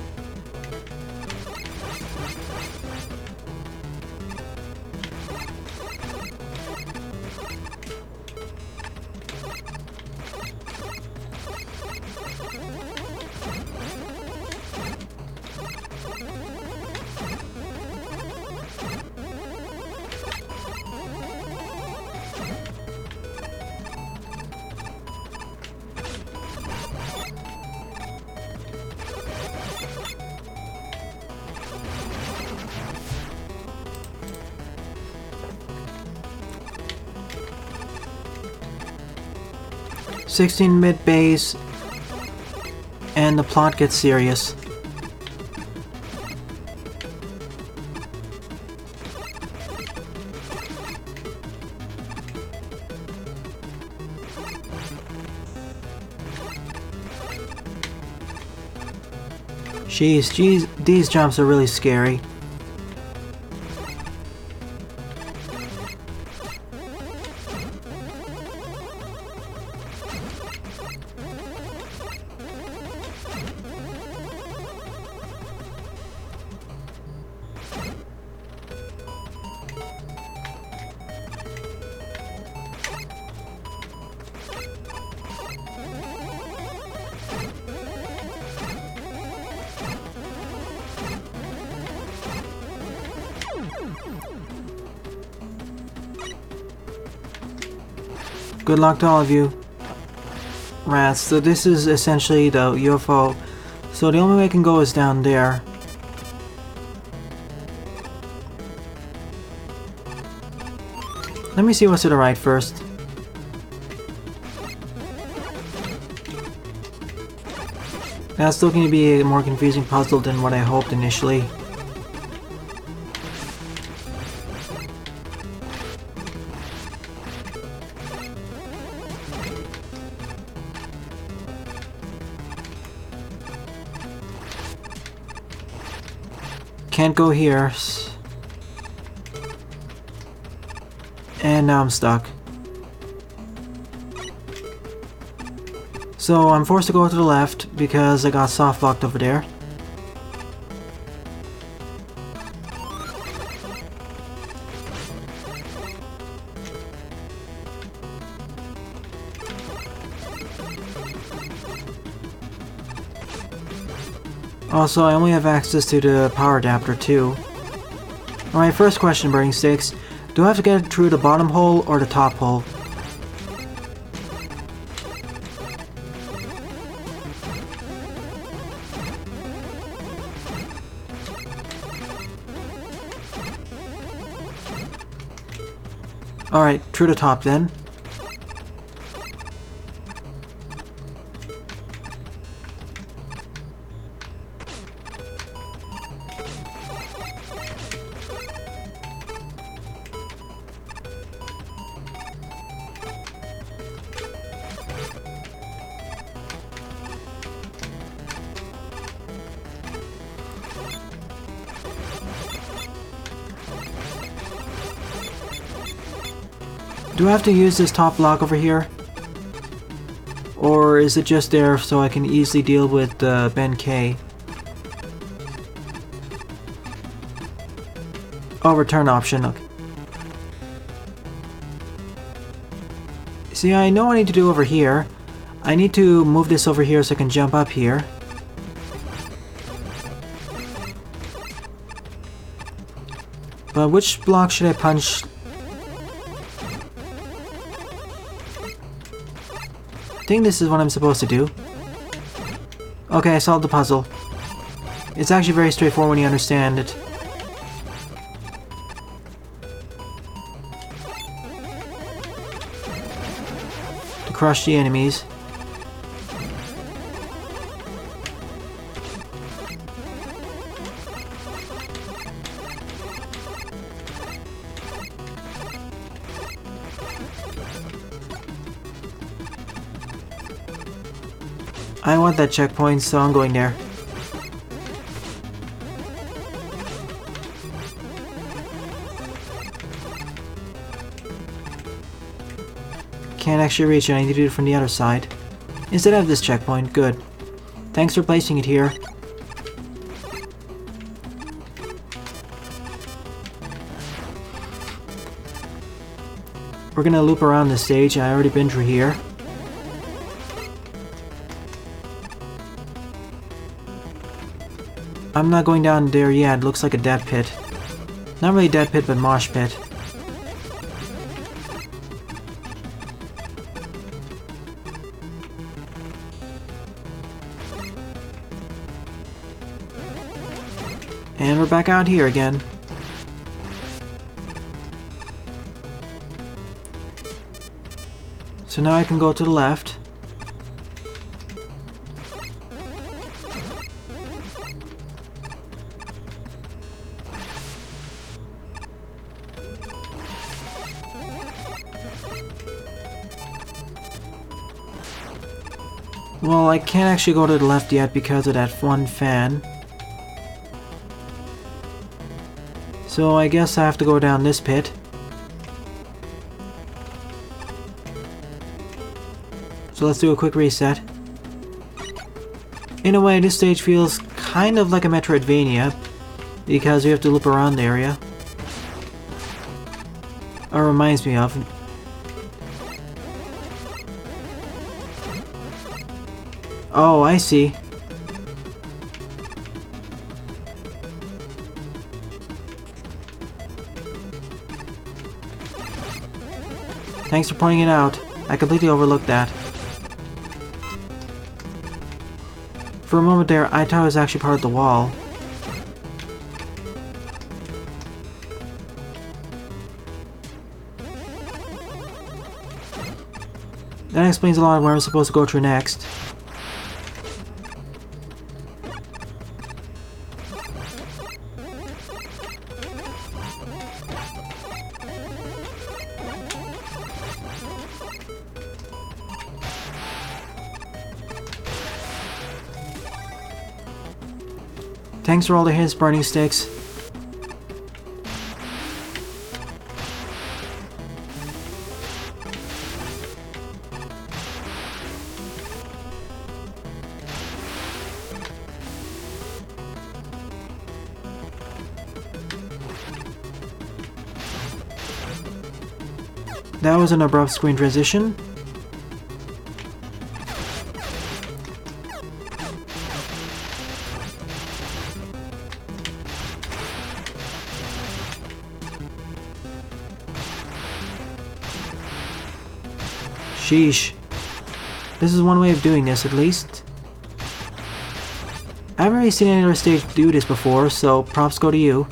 "16 mid base," and the plot gets serious. Jeez, these jumps are really scary. Good luck to all of you. Rats, so this is essentially the UFO. So the only way I can go is down there. Let me see what's to the right first. That's looking to be a more confusing puzzle than what I hoped initially. Can't go here. And now I'm stuck. So I'm forced to go to the left because I got soft locked over there. Also, I only have access to the power adapter too. Alright, first question, burning sticks. Do I have to get it through the bottom hole or the top hole? Alright, through the top then. Do I have to use this top block over here? Or is it just there so I can easily deal with Ben K? Oh, return option, okay. See, I know what I need to do over here. I need to move this over here so I can jump up here. But which block should I punch? I think this is what I'm supposed to do. Okay, I solved the puzzle. It's actually very straightforward when you understand it. To crush the enemies. I want that checkpoint, so I'm going there. can't actually reach it. I need to do it from the other side. Instead of this checkpoint. Good. Thanks for placing it here. We're gonna loop around this stage. I already been through here. I'm not going down there yet. It looks like a dead pit. Not really a dead pit, but mosh pit. And we're back out here again. So now I can go to the left. Well, I can't actually go to the left yet because of that one fan. So I guess I have to go down this pit. So let's do a quick reset. In a way, this stage feels kind of like a Metroidvania because you have to loop around the area. Or reminds me of. Oh, I see. Thanks for pointing it out. I completely overlooked that. For a moment there, I thought it was actually part of the wall. That explains a lot of where I'm supposed to go through next. Thanks for all the his burning sticks. That was an abrupt screen transition. Sheesh. This is one way of doing this, at least. I haven't really seen any other stage do this before, so props go to you.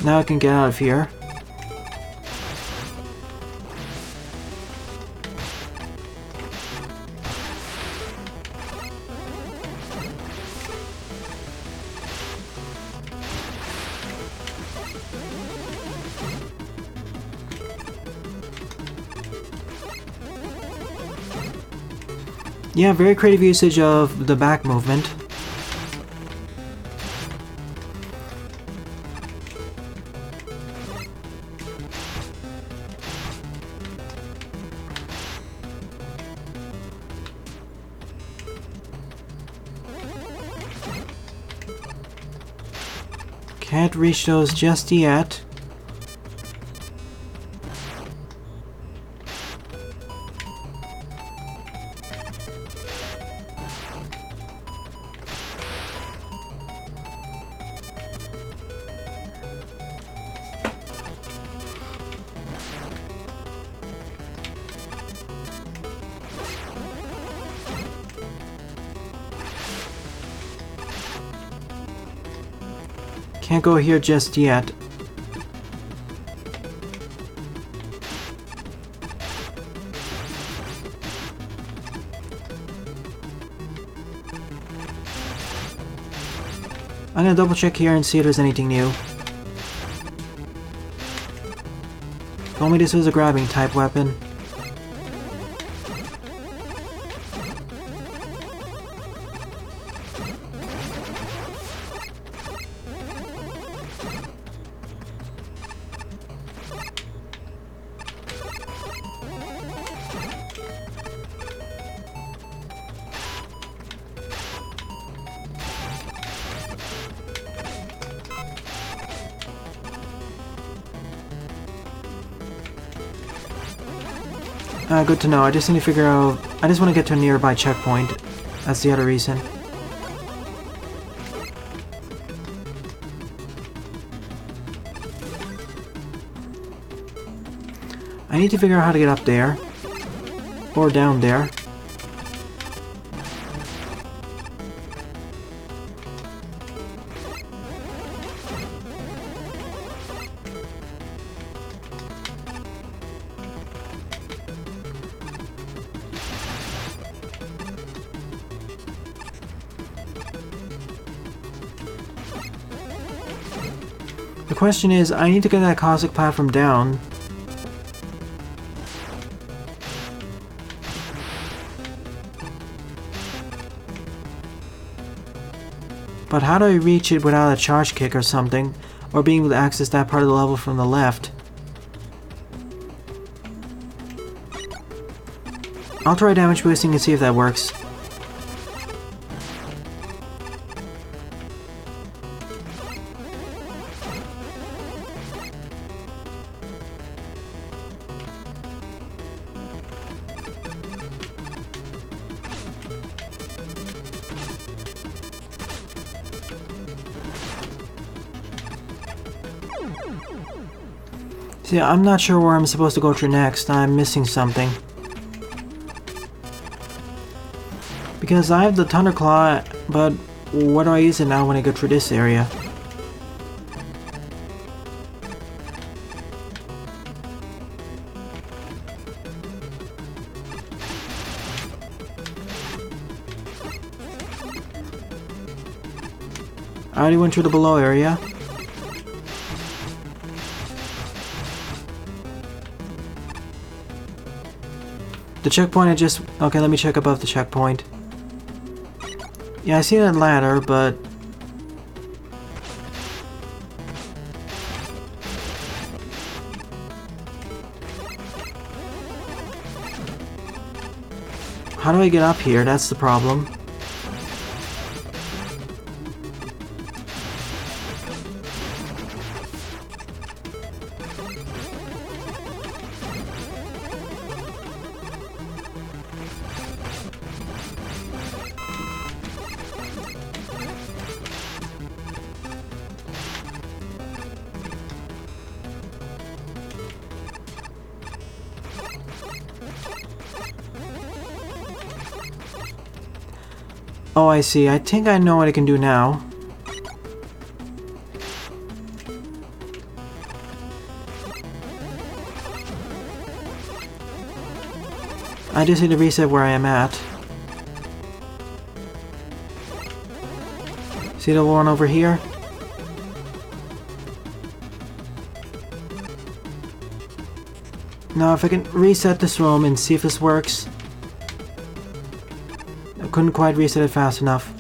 Now I can get out of here. Yeah, very creative usage of the back movement. Can't reach those just yet. Can't go here just yet. I'm gonna double check here and see if there's anything new. If only this was a grabbing type weapon. Good to know. I just need to figure out... I just want to get to a nearby checkpoint. That's the other reason. I need to figure out how to get up there. Or down there. The question is, I need to get that cosmic platform down. But how do I reach it without a charge kick or something? Or being able to access that part of the level from the left? I'll try damage boosting and see if that works. See, I'm not sure where I'm supposed to go to next. I'm missing something. Because I have the Thunderclaw, but where do I use it now when I go through this area? I already went through the below area. The checkpoint I just... Okay, let me check above the checkpoint. Yeah, I see that ladder, but... How do I get up here? That's the problem. Oh, I see. I think I know what I can do now. I just need to reset where I am at. See the one over here? Now if I can reset this room and see if this works. I couldn't quite reset it fast enough.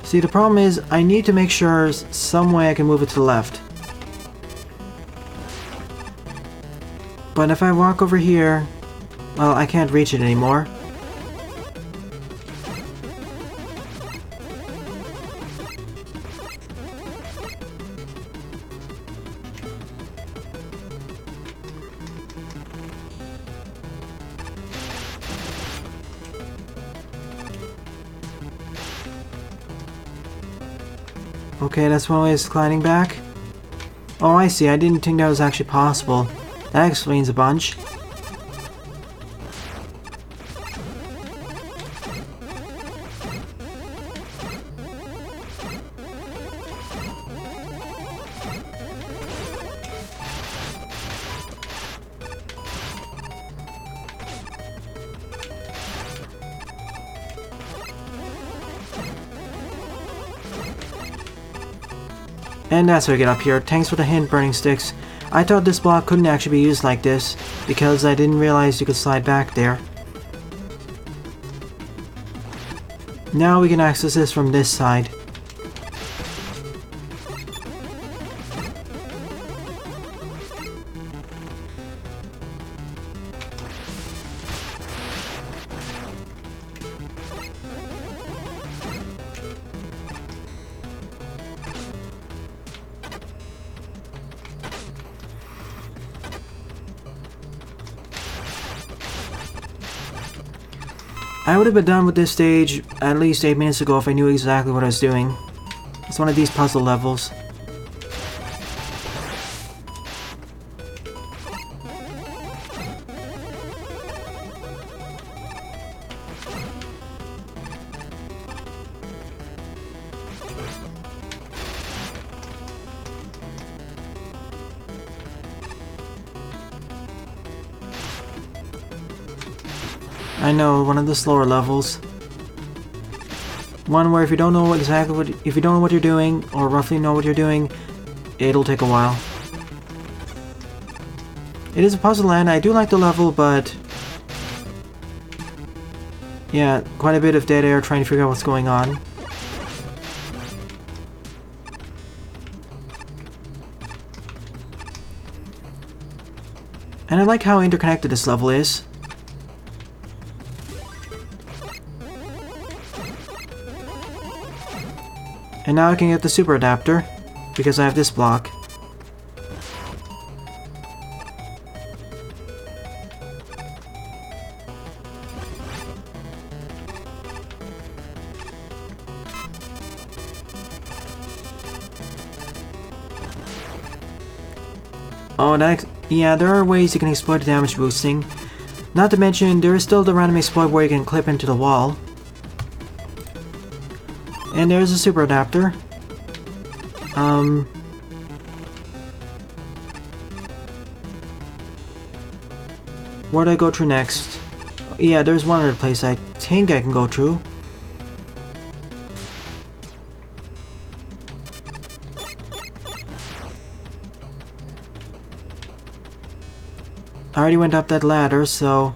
See, the problem is I need to make sure there's some way I can move it to the left. But if I walk over here, well, I can't reach it anymore. Okay, that's one way it's sliding back. Oh, I see. I didn't think that was actually possible. That explains a bunch. And that's how I get up here. Thanks for the hint, burning sticks. I thought this block couldn't actually be used like this, because I didn't realize you could slide back there. Now we can access this from this side. I would have been done with this stage at least 8 minutes ago if I knew exactly what I was doing. It's one of these puzzle levels. I know, one of the slower levels. One where if you don't know if you don't know what you're doing, or roughly know what you're doing, it'll take a while. It is a puzzle and I do like the level, but yeah, quite a bit of dead air trying to figure out what's going on. And I like how interconnected this level is. And now I can get the super adapter, because I have this block. Oh, yeah, there are ways you can exploit damage boosting. Not to mention, there is still the random exploit where you can clip into the wall. And there's a super adapter. Where do I go through next? Yeah, there's one other place I think I can go through. I already went up that ladder, so...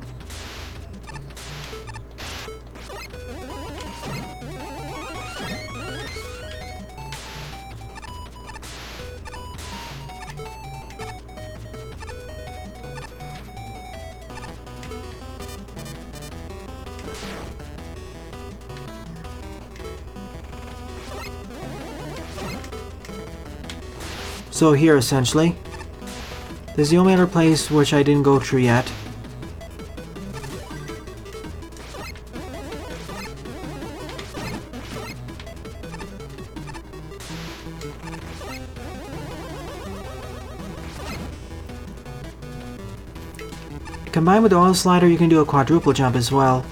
So here, essentially. This is the only other place which I didn't go through yet. Combined with the oil slider, you can do a quadruple jump as well.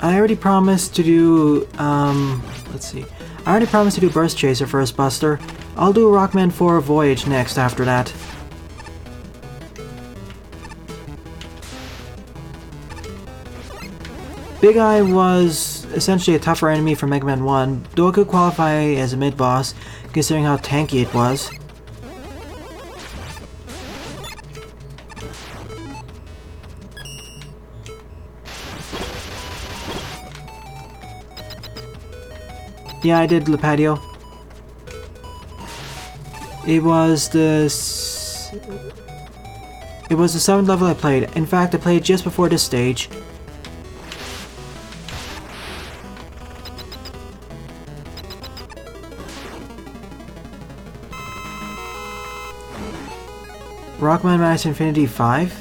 I already promised to do, let's see. I already promised to do Burst Chaser first, Buster. I'll do Rockman 4 Voyage next after that. Big Eye was essentially a tougher enemy from Mega Man 1, though it could qualify as a mid-boss, considering how tanky it was. Yeah, I did Lipatio. It was the 7th level I played. In fact, I played just before this stage. Rockman Minus Infinity 5?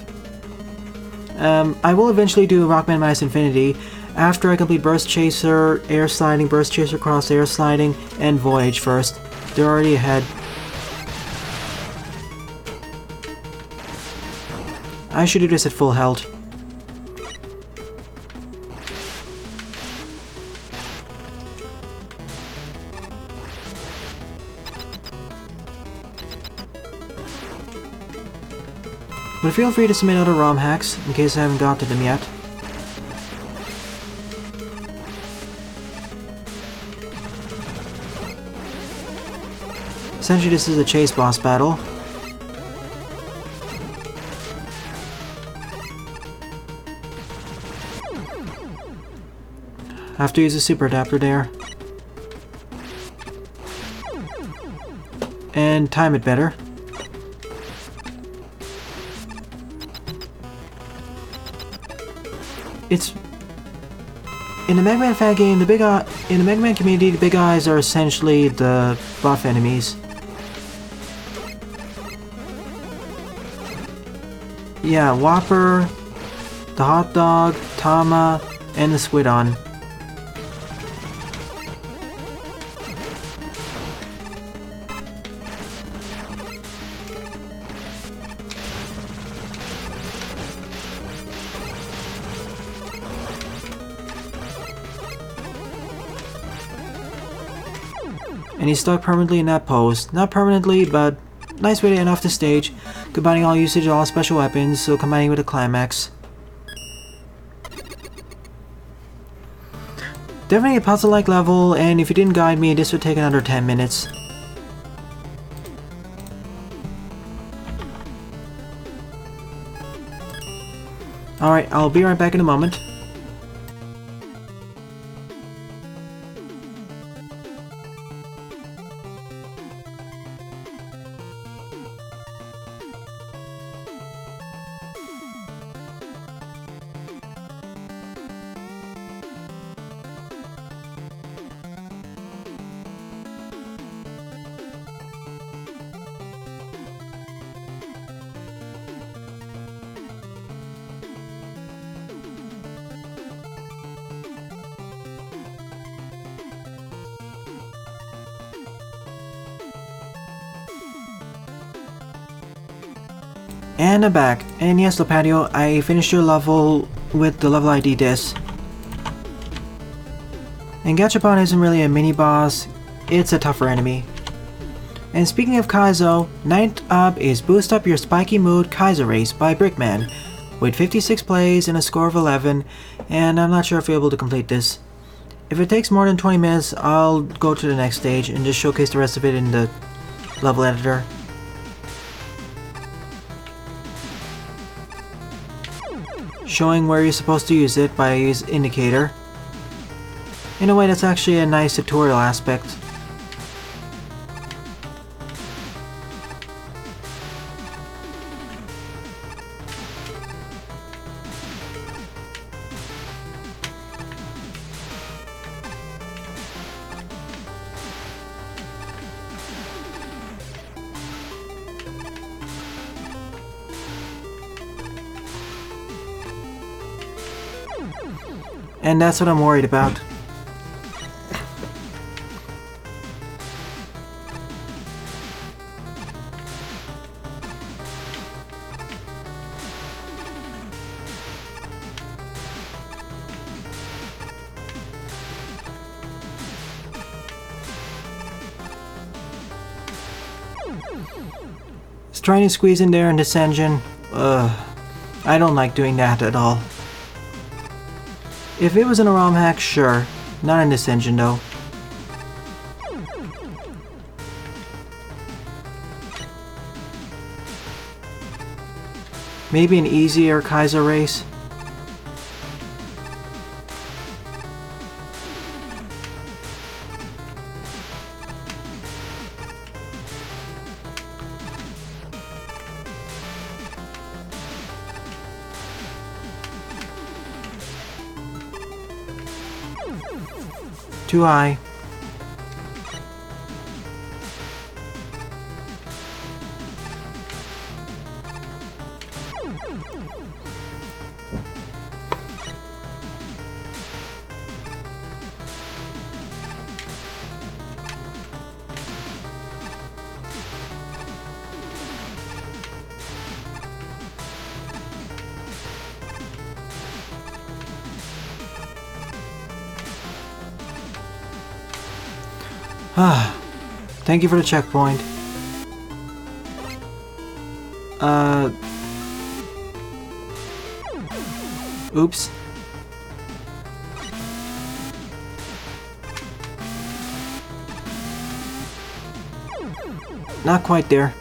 I will eventually do Rockman Minus Infinity after I complete Burst Chaser, Air Sliding, Burst Chaser Cross Air Sliding, and Voyage first. They're already ahead. I should do this at full health. But feel free to submit other ROM hacks, in case I haven't got to them yet. Essentially, this is a chase boss battle. Have to use a super adapter there. And time it better. It's in the Mega Man fan game. In the Mega Man community, the big eyes are essentially the buff enemies. Yeah, Whopper, the Hot Dog, Tama, and the Squidon. And he's stuck permanently in that pose. Not permanently, but nice way to end off the stage, combining all usage of all special weapons, so combining with a climax. Definitely a puzzle-like level, and if you didn't guide me, this would take another 10 minutes. Alright, I'll be right back in a moment. And I'm back. And yes, Lipatio, I finished your level with the level ID disc. And Gachapon isn't really a mini-boss, it's a tougher enemy. And speaking of Kaizo, ninth up is Boost Up Your Spiky Mood Kaizo Race by Brickman, with 56 plays and a score of 11, and I'm not sure if you're able to complete this. If it takes more than 20 minutes, I'll go to the next stage and just showcase the rest of it in the level editor. Showing where you're supposed to use it by use indicator. In a way, that's actually a nice tutorial aspect. And that's what I'm worried about. It's trying to squeeze in there in this engine. I don't like doing that at all. If it was in a ROM hack, sure. Not in this engine, though. Maybe an easier Kaizo race? Too high. Thank you for the checkpoint. Oops. Not quite there.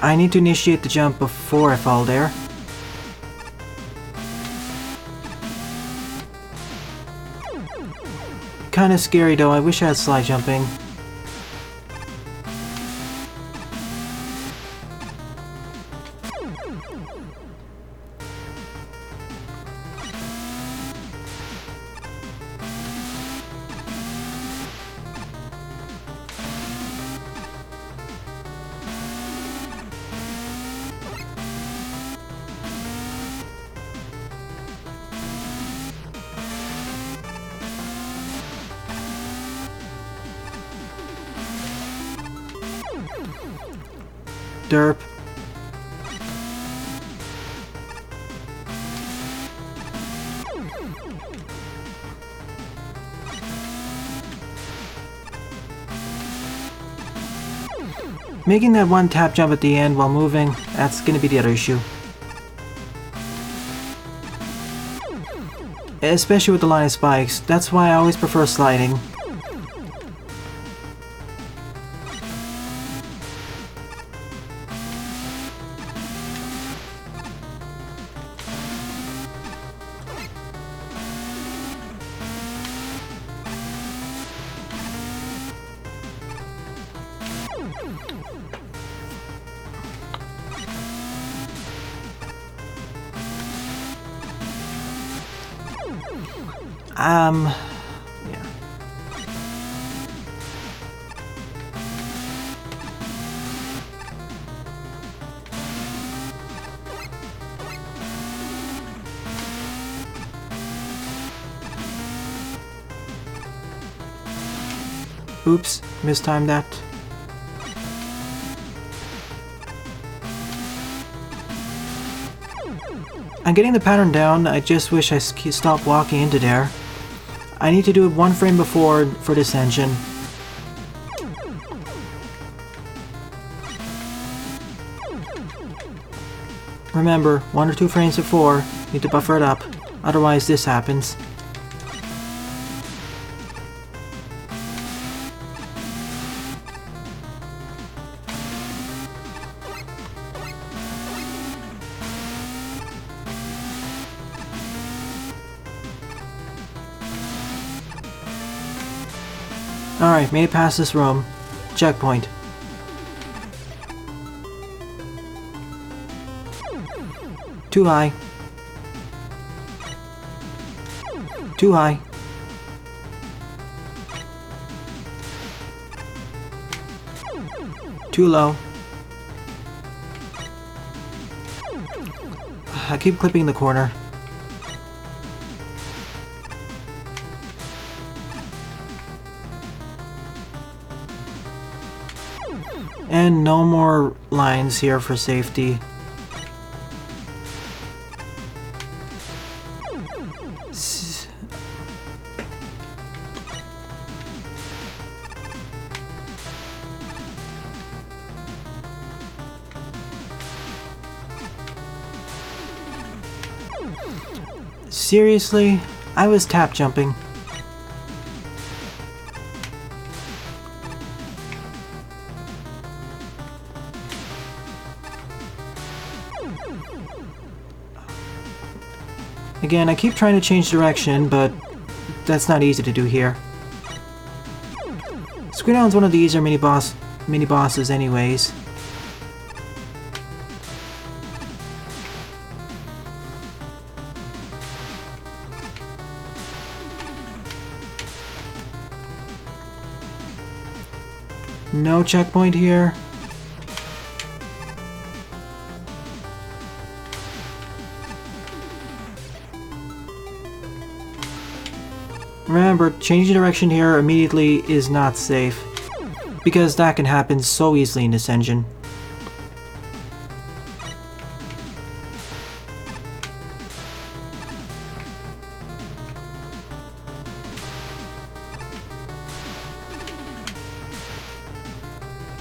I need to initiate the jump before I fall there. Kinda scary though, I wish I had slide jumping. Derp. Making that one tap jump at the end while moving, that's gonna be the other issue. Especially with the line of spikes, that's why I always prefer sliding. Yeah. Oops, mistimed that. I'm getting the pattern down, I just wish I stopped walking into there. I need to do it one frame before for this engine. Remember, 1 or 2 frames before, need to buffer it up, otherwise this happens. Alright, made it past this room. Checkpoint. Too high. Too high. Too low. I keep clipping the corner. And no more lines here for safety. Seriously? I was tap jumping. Again, I keep trying to change direction, but that's not easy to do here. Squidon's one of the easier mini bosses anyways. No checkpoint here. Remember, changing direction here immediately is not safe, because that can happen so easily in this engine.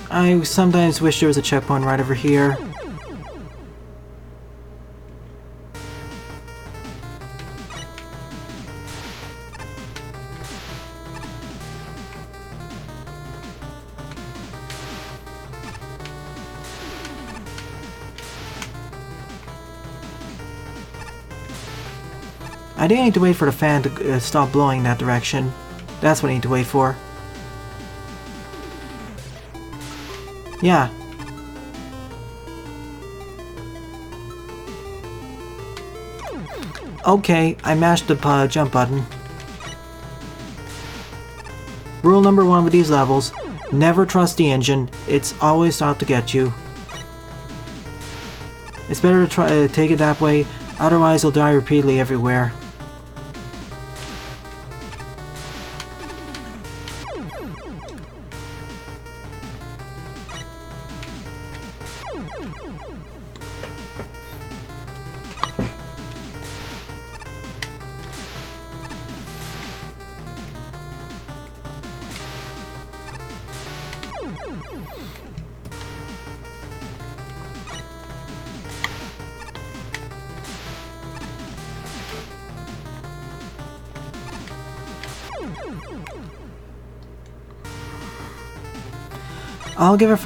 I sometimes wish there was a checkpoint right over here. I didn't need to wait for the fan to stop blowing that direction. That's what I need to wait for. Yeah. Okay, I mashed the jump button. Rule number 1 with these levels, never trust the engine. It's always out to get you. It's better to try to take it that way, otherwise you'll die repeatedly everywhere. I'll give it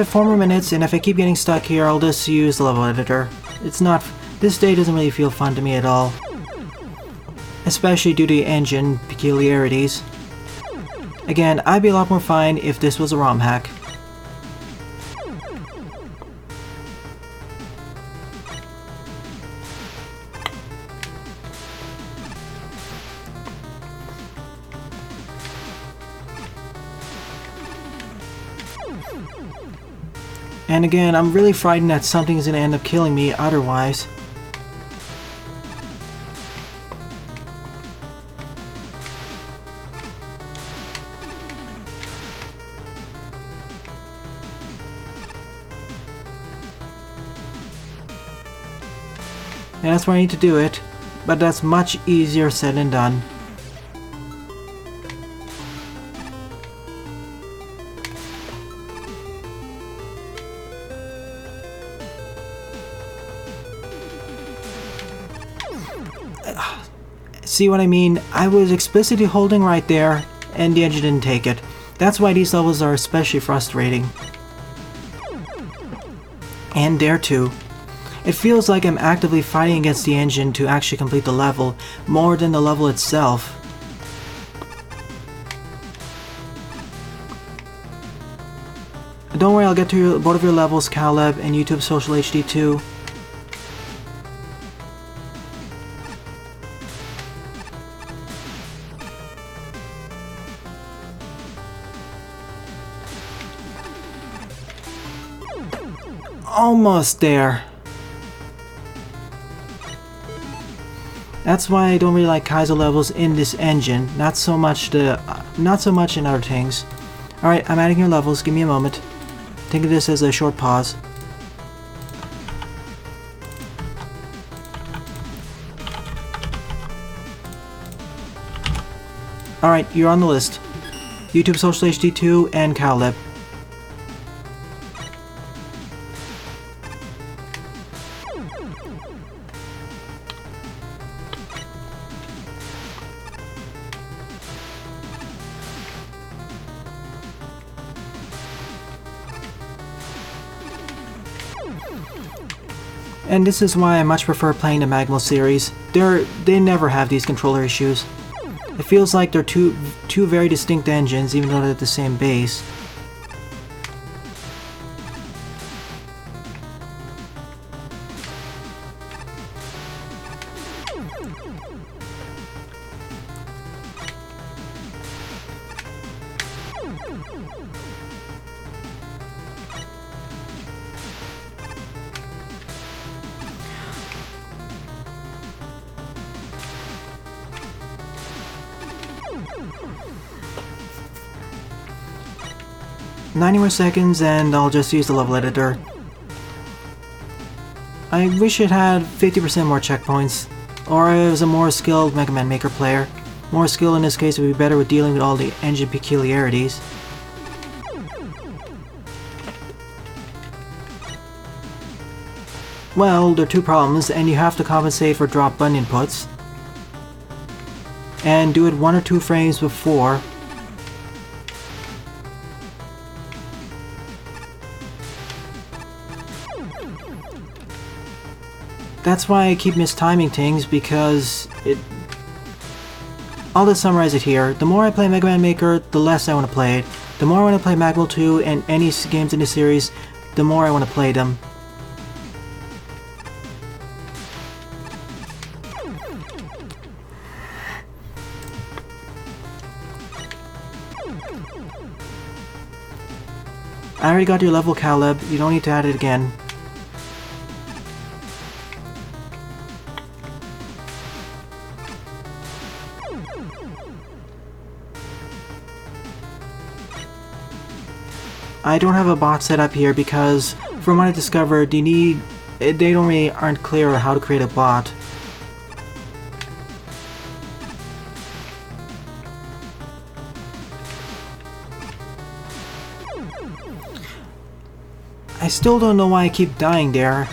4 more minutes, and if I keep getting stuck here, I'll just use the level editor. This day doesn't really feel fun to me at all. Especially due to the engine peculiarities. Again, I'd be a lot more fine if this was a ROM hack. And again, I'm really frightened that something's gonna end up killing me otherwise. And that's why I need to do it, but that's much easier said than done. See what I mean? I was explicitly holding right there, and the engine didn't take it. That's why these levels are especially frustrating. And there too. It feels like I'm actively fighting against the engine to actually complete the level, more than the level itself. Don't worry, I'll get to both of your levels, Caleb, and YouTube Social HD too. Almost there. That's why I don't really like Kaizo levels in this engine. Not so much in other things. Alright, I'm adding your levels. Give me a moment. Think of this as a short pause. Alright, you're on the list. YouTube Social HD 2 and Caleb. And this is why I much prefer playing the Magma series. They never have these controller issues. It feels like they're two very distinct engines, even though they're the same base. "90 more seconds and I'll just use the level editor." I wish it had 50% more checkpoints, or I was a more skilled Mega Man Maker player. More skill in this case would be better with dealing with all the engine peculiarities. Well, there are two problems, and you have to compensate for drop button inputs. And do it 1 or 2 frames before. That's why I keep mistiming things, because I'll just summarize it here. The more I play Mega Man Maker, the less I want to play it. The more I want to play Magwell 2 and any games in the series, the more I want to play them. I already got your level, Caleb. You don't need to add it again. I don't have a bot set up here because, from what I discovered, they aren't clear how to create a bot. I still don't know why I keep dying there.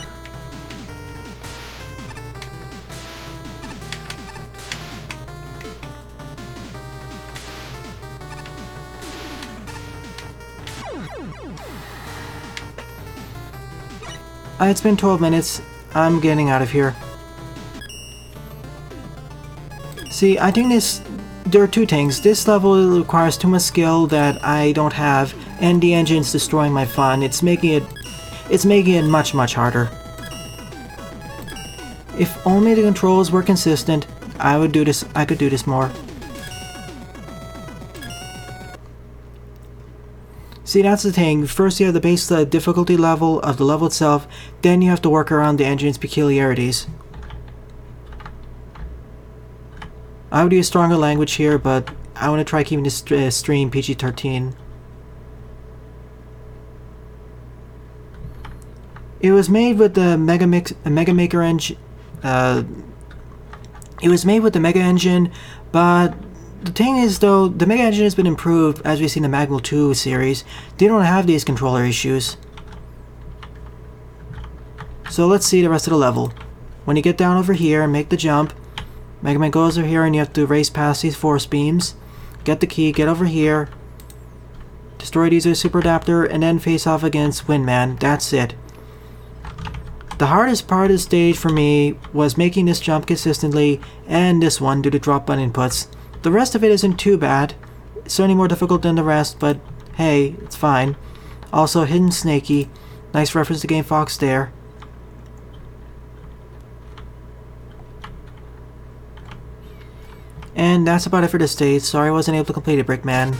It's been 12 minutes. I'm getting out of here. See, I think there are two things. This level requires too much skill that I don't have, and the engine's destroying my fun. It's making it much, much harder. If only the controls were consistent, I could do this more. See, that's the thing. First you have the base difficulty level of the level itself, then you have to work around the engine's peculiarities. I would use stronger language here, but I want to try keeping this stream PG-13. It was made with the Mega Maker engine. It was made with the Mega engine, but the thing is, though, the Mega engine has been improved, as we see in the Magwell 2 series. They don't have these controller issues. So let's see the rest of the level. When you get down over here and make the jump, Mega Man goes over here and you have to race past these force beams. Get the key, get over here, destroy these with a super adapter, and then face off against Windman. That's it. The hardest part of the stage for me was making this jump consistently, and this one due to drop button inputs. The rest of it isn't too bad. It's certainly more difficult than the rest, but hey, it's fine. Also, Hidden Snakey. Nice reference to Game Fox there. And that's about it for this stage. Sorry I wasn't able to complete it, Brickman.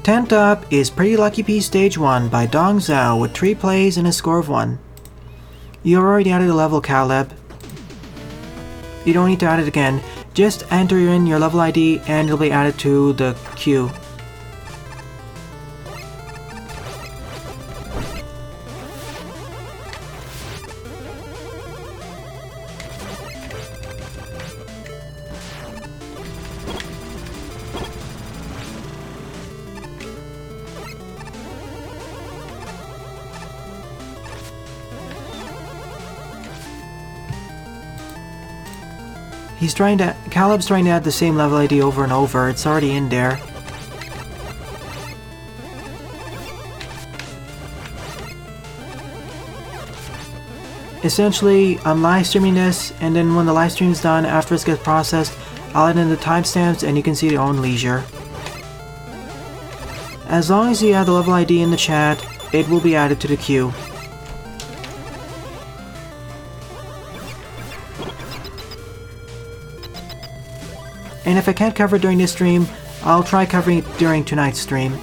Tenth up is Pretty Lucky Pea Stage 1 by Dong Zhou with 3 plays and a score of 1. You already added a level, Caleb. You don't need to add it again. Just enter in your level ID and it'll be added to the queue. Caleb's trying to add the same level ID over and over. It's already in there. Essentially, I'm live streaming this, and then when the live stream is done, after it gets processed, I'll add in the timestamps and you can see your own leisure. As long as you add the level ID in the chat, it will be added to the queue. And if I can't cover it during this stream, I'll try covering it during tonight's stream.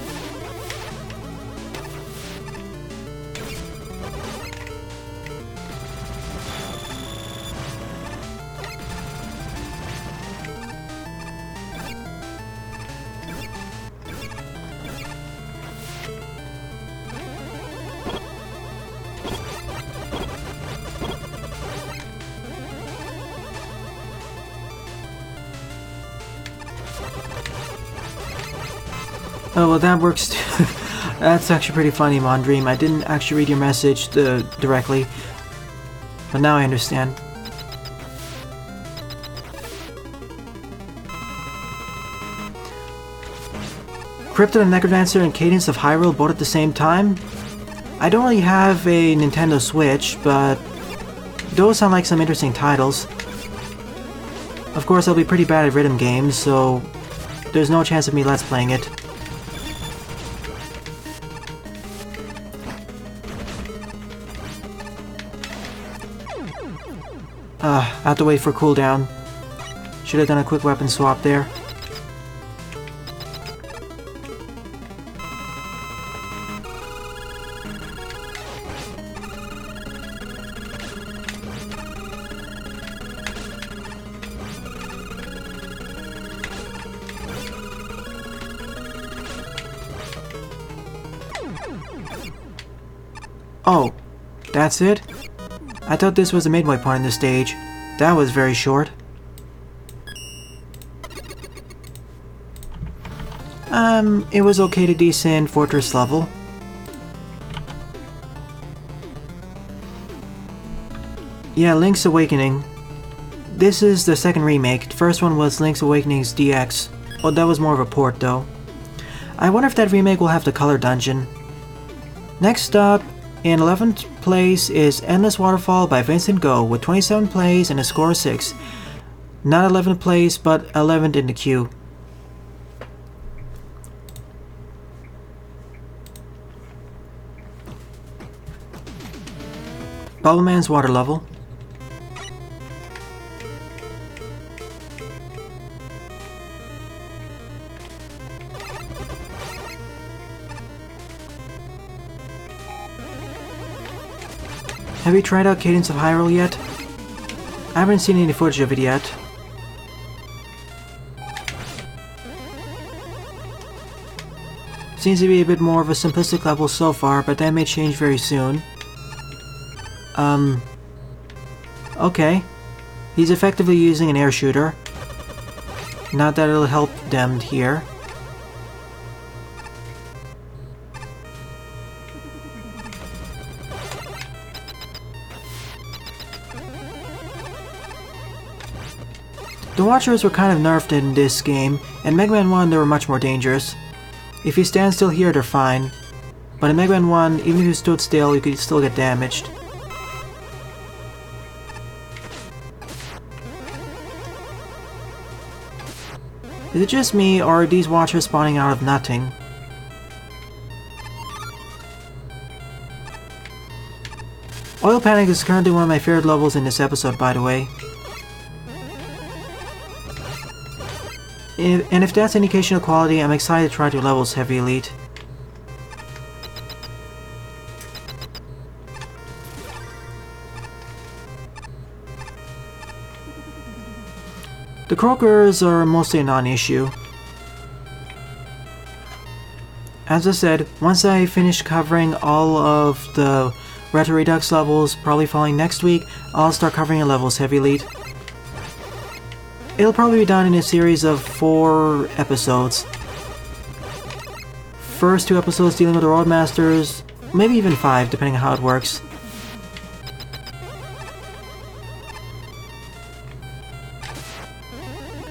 Oh, well, that works too. That's actually pretty funny, Mondream. I didn't actually read your message directly. but now I understand. Crypto and Necrodancer and Cadence of Hyrule both at the same time? I don't really have a Nintendo Switch, but those sound like some interesting titles. Of course, I'll be pretty bad at rhythm games, so there's no chance of me let's playing it. I have to wait for cooldown. Should have done a quick weapon swap there. Oh, that's it? I thought this was the midway point in the stage. That was very short. It was okay to decent fortress level. Yeah, Link's Awakening. This is the second remake. The first one was Link's Awakening's DX. Well, that was more of a port though. I wonder if that remake will have the color dungeon. Next up, in 11th place is Endless Waterfall by VincentGo with 27 plays and a score of 6. Not 11th place, but 11th in the queue. Bubble Man's water level. Have you tried out Cadence of Hyrule yet? I haven't seen any footage of it yet. Seems to be a bit more of a simplistic level so far, but that may change very soon. Okay. He's effectively using an air shooter. Not that it'll help them here. The Watchers were kind of nerfed in this game, and Mega Man 1 they were much more dangerous. If you stand still here, they're fine. But in Mega Man 1, even if you stood still, you could still get damaged. Is it just me, or are these Watchers spawning out of nothing? Oil Panic is currently one of my favorite levels in this episode, by the way. And if that's indication of quality, I'm excited to try to levels Heavy Elite. The Croakers are mostly a non-issue. As I said, once I finish covering all of the Retro Redux levels, probably following next week, I'll start covering a levels Heavy Elite. It'll probably be done in a series of 4 episodes. First 2 episodes dealing with the Roadmasters, maybe even 5, depending on how it works.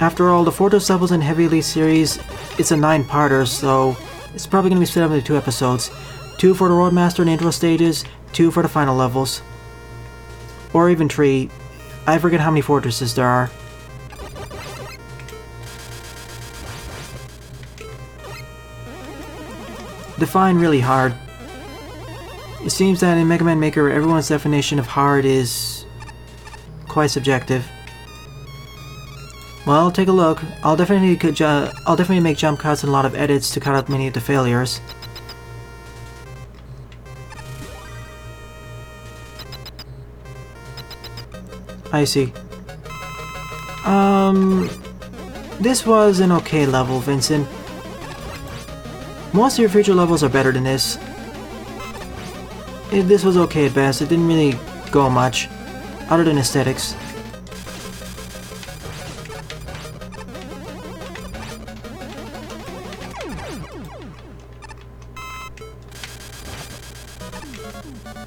After all, the Fortress levels in Heavy Elite series, it's a 9-parter, so it's probably going to be split up into 2 episodes. 2 for the Roadmaster and intro stages, 2 for the final levels. Or even 3. I forget how many fortresses there are. Define really hard. It seems that in Mega Man Maker, everyone's definition of hard is quite subjective. Well, I'll take a look. I'll definitely make jump cuts and a lot of edits to cut out many of the failures. I see. This was an okay level, Vincent. Most of your future levels are better than this. This was okay at best. It didn't really go much, other than aesthetics.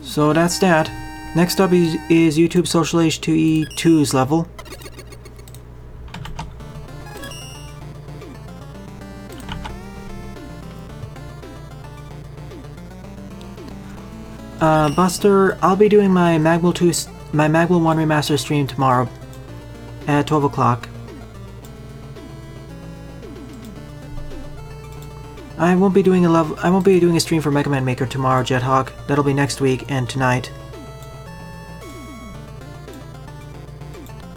So that's that. Next up is YouTube Social H2E2's level. Buster, I'll be doing my Magma 1 remaster stream tomorrow at 12 o'clock. I won't be doing a stream for Mega Man Maker tomorrow, Jethawk. That'll be next week and tonight.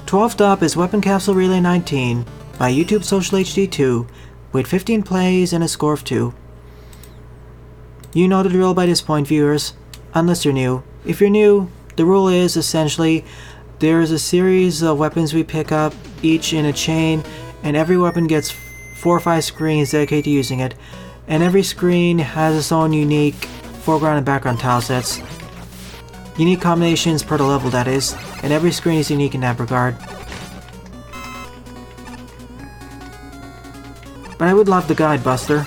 12th up is Weapon Capsule Relay 19 by YouTube Social HD2 with 15 plays and a score of 2. You know the drill by this point, viewers. Unless you're new. If you're new, the rule is essentially there's a series of weapons we pick up, each in a chain, and every weapon gets 4 or 5 screens dedicated to using it, and every screen has its own unique foreground and background tile sets. Unique combinations per the level, that is, and every screen is unique in that regard. But I would love the guide, Buster.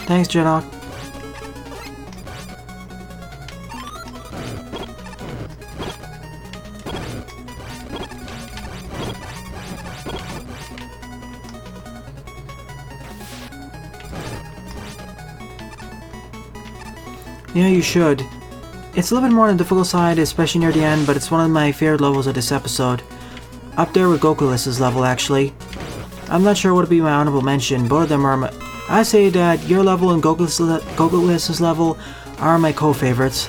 Thanks, Jedok. Yeah, you should. It's a little bit more on the difficult side, especially near the end, but it's one of my favorite levels of this episode. Up there with Gokuless' level, actually. I'm not sure what would be my honorable mention. Both of them are I say that your level and Gokuless' level are my co-favorites.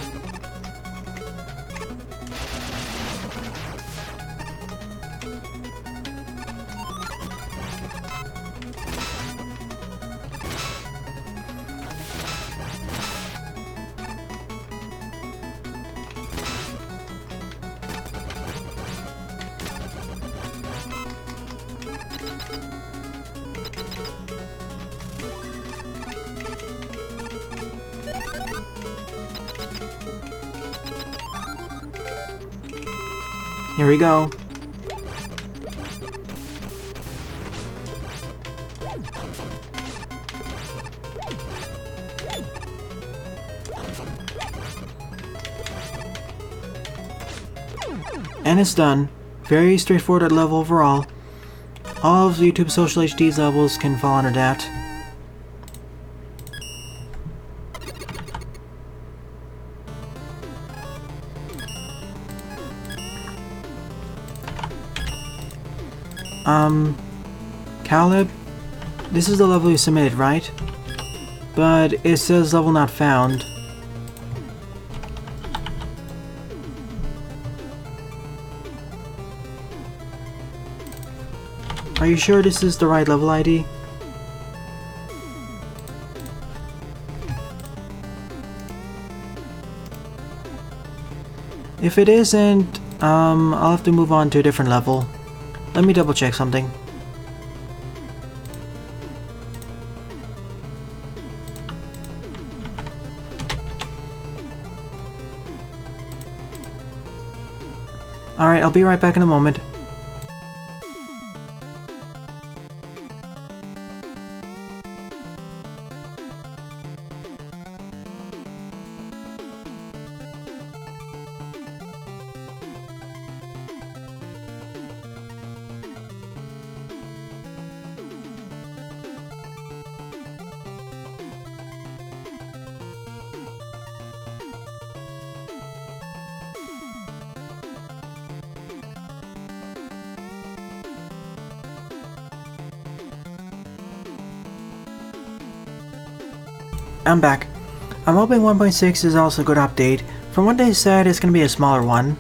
Here we go. And it's done. Very straightforward level overall. All of YouTube Social HD's levels can fall under that. Caleb, this is the level you submitted, right? But it says level not found. Are you sure this is the right level ID? If it isn't, I'll have to move on to a different level. Let me double check something. Alright, I'll be right back in a moment. I'm back. I'm hoping 1.6 is also a good update. From what they said, it's gonna be a smaller one.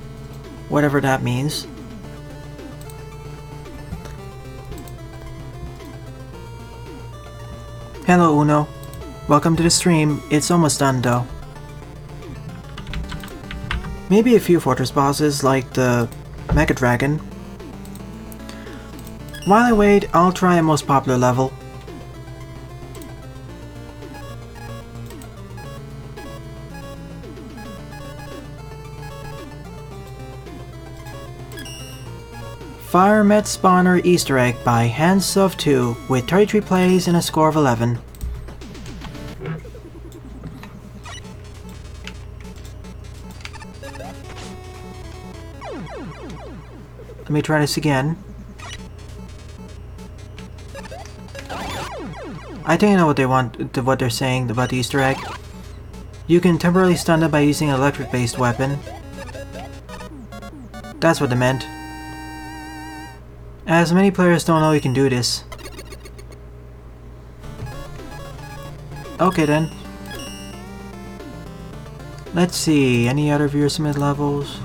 Whatever that means. Hello, Uno. Welcome to the stream. It's almost done, though. Maybe a few fortress bosses, like the Mega Dragon. While I wait, I'll try a most popular level. Fire Met Spawner Easter Egg by Hands of 2 with 33 plays and a score of 11. Let me try this again. I think I know what they're saying about the Easter egg. You can temporarily stun them by using an electric-based weapon. That's what they meant. As many players don't know you can do this. Okay then. Let's see, any other viewer submit levels?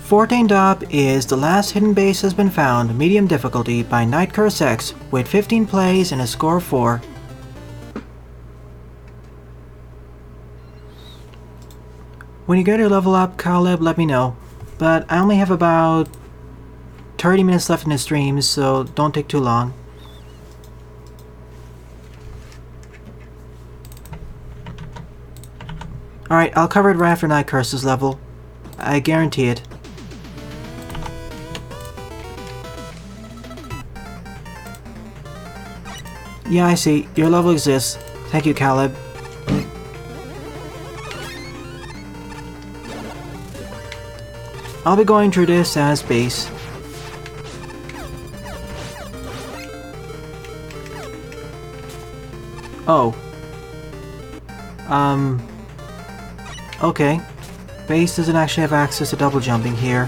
Fourteen Dop is The Last Hidden Base Has Been Found, medium difficulty by NightCurseX with 15 plays and a score of 4. When you get your level up, Caleb, let me know. But I only have about 30 minutes left in the stream, so don't take too long. Alright, I'll cover it right after NightCurse's level. I guarantee it. Yeah, I see. Your level exists. Thank you, Caleb. I'll be going through this as base. Oh. Okay. Base doesn't actually have access to double jumping here.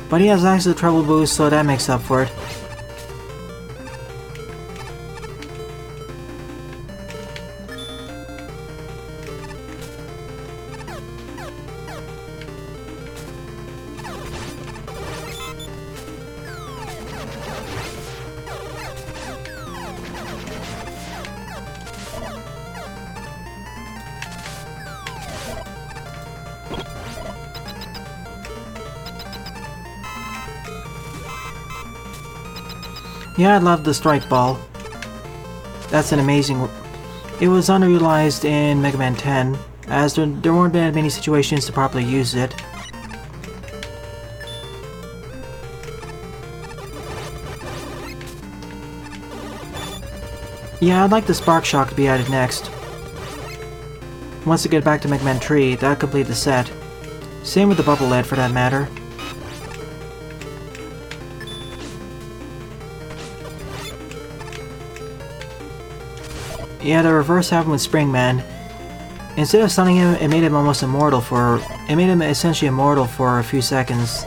But he has access to treble boost, so that makes up for it. Yeah, I love the strike ball. That's an amazing... It was underutilized in Mega Man 10, as there weren't that many situations to properly use it. Yeah, I'd like the Spark Shock to be added next. Once I get back to Mega Man 3, that'll complete the set. Same with the Bubble Lead for that matter. Yeah, the reverse happened with Springman. Instead of stunning him, it made him almost immortal for... It made him essentially immortal for a few seconds.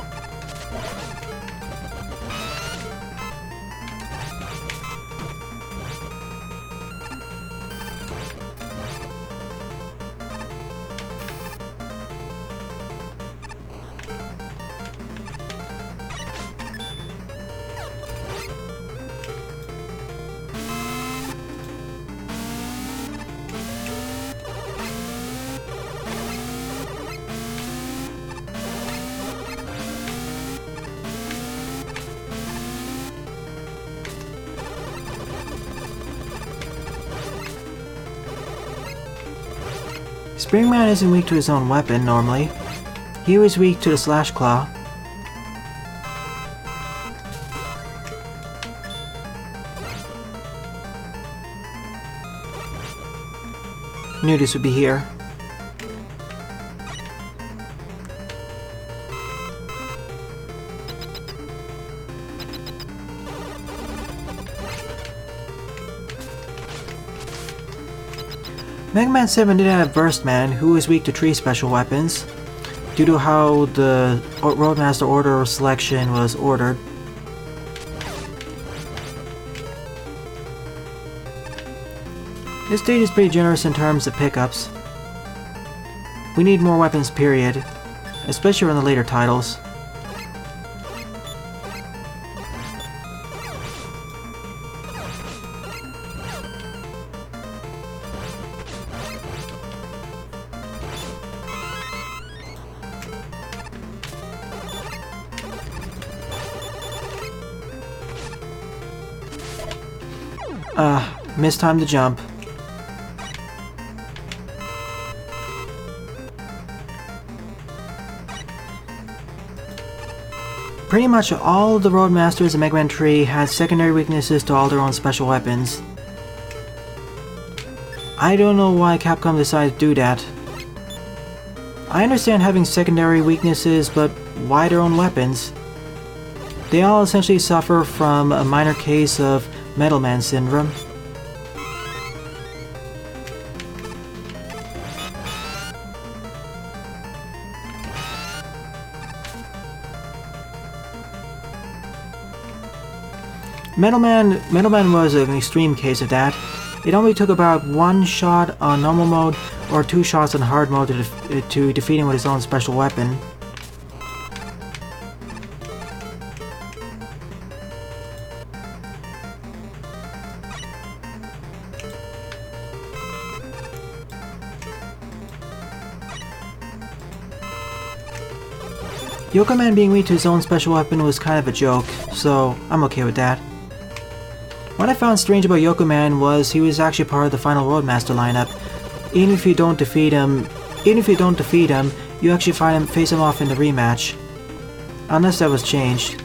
Springman isn't weak to his own weapon, normally. He was weak to the Slash Claw. Knew this would be here. Mega Man 7 did have Burst Man, who is weak to tree special weapons, due to how the Roadmaster order selection was ordered. This stage is pretty generous in terms of pickups. We need more weapons, period, especially in the later titles. Missed time to jump. Pretty much all of the Roadmasters in Mega Man 3 had secondary weaknesses to all their own special weapons. I don't know why Capcom decided to do that. I understand having secondary weaknesses, but why their own weapons? They all essentially suffer from a minor case of Metal Man syndrome. Metal Man was an extreme case of that. It only took about one shot on normal mode or 2 shots on hard mode to defeat him with his own special weapon. Yoko Man being weak to his own special weapon was kind of a joke, so I'm okay with that. What I found strange about Yoko Man was he was actually part of the final Roadmaster lineup. Even if you don't defeat him, you actually face him off in the rematch. Unless that was changed.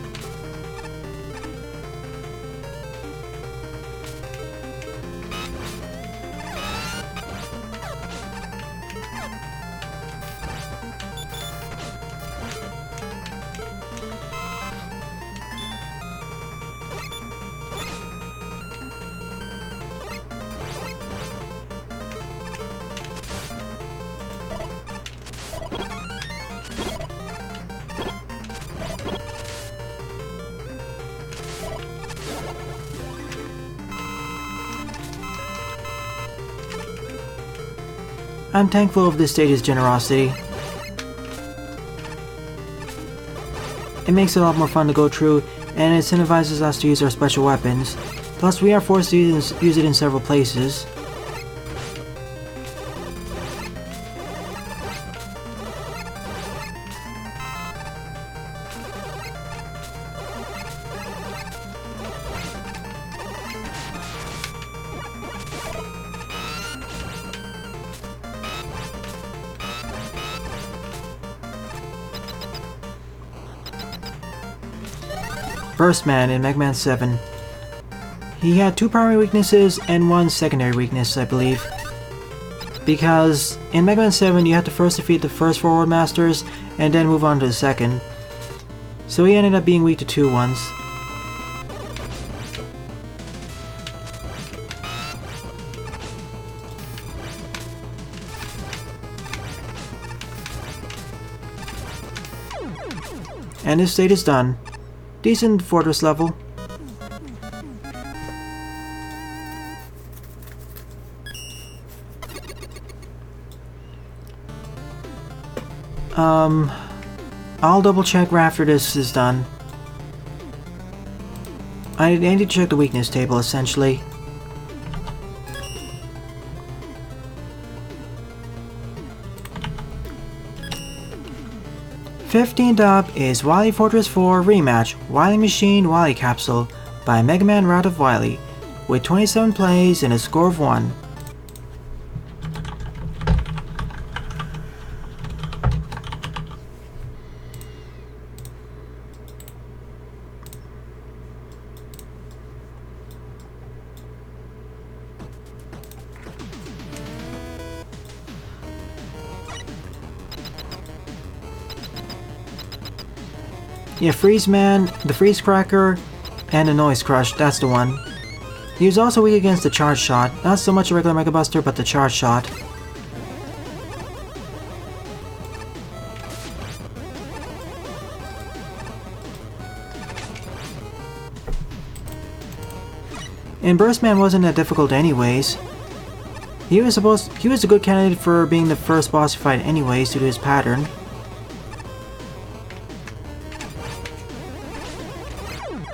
I'm thankful of this stage's generosity. It makes it a lot more fun to go through, and it incentivizes us to use our special weapons. Plus, we are forced to use it in several places. Burst Man in Mega Man 7. He had 2 primary weaknesses and 1 secondary weakness, I believe. Because in Mega Man 7 you had to first defeat the first 4 Roadmasters and then move on to the second. So he ended up being weak to 2 ones. And this stage is done. Decent fortress level. I'll double check after this is done. I need to check the weakness table essentially. #15th up is Wily Fortress 4 Rematch Wily Machine Wily Capsule by Mega Man Maker V1.5.5.1 with 27 plays and a score of 1. Yeah, Freeze Man, the Freeze Cracker, and the Noise Crush, that's the one. He was also weak against the Charge Shot, not so much a regular Mega Buster, but the Charge Shot. And Burstman wasn't that difficult anyways. He was a good candidate for being the first boss fight anyways due to his pattern.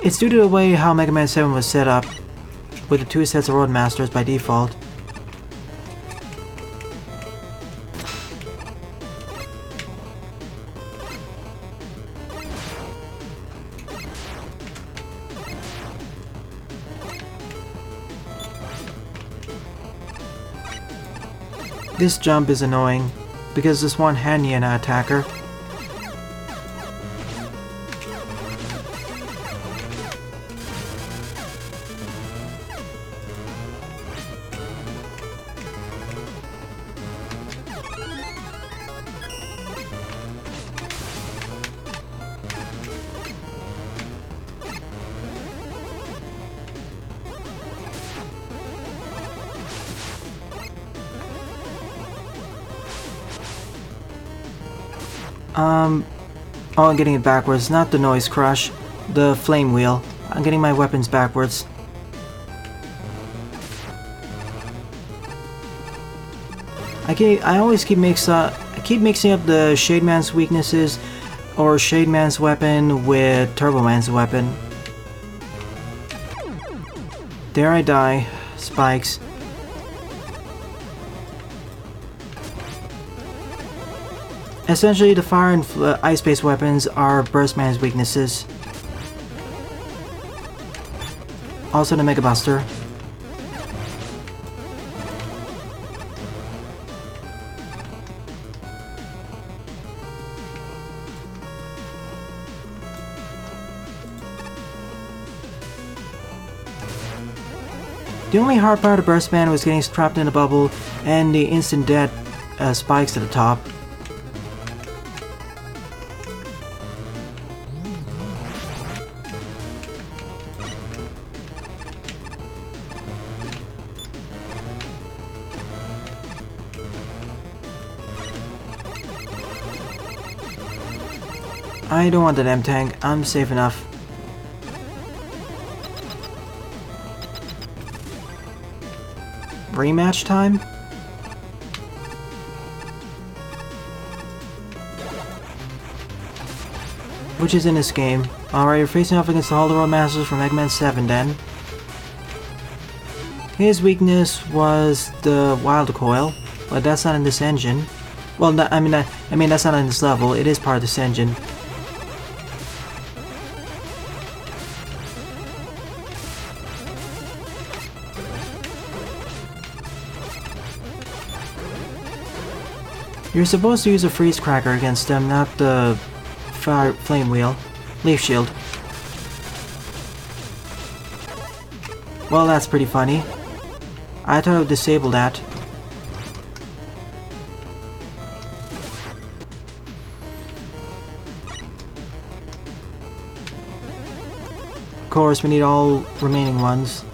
It's due to the way how Mega Man 7 was set up, with the 2 sets of Roadmasters by default. This jump is annoying, because this one hand an attacker. Oh, I'm getting it backwards, not the Noise Crush, the Flame Wheel. I'm getting my weapons backwards. I always keep mixing up the Shade Man's weaknesses or Shade Man's weapon with Turbo Man's weapon. There I die, spikes. Essentially, the fire and ice-based weapons are Burstman's weaknesses. Also the Mega Buster. The only hard part of Burstman was getting trapped in a bubble and the instant death spikes at the top. I don't want that M-Tank, I'm safe enough. Rematch time? Which is in this game. Alright, you're facing off against all the Roadmasters from Mega Man 7 then. His weakness was the Wild Coil, but that's not in this engine. Well, I mean that's not in this level, it is part of this engine. You're supposed to use a freeze cracker against them, not the flame wheel. Leaf shield. Well, that's pretty funny. I thought I would disable that. Of course, we need all remaining ones.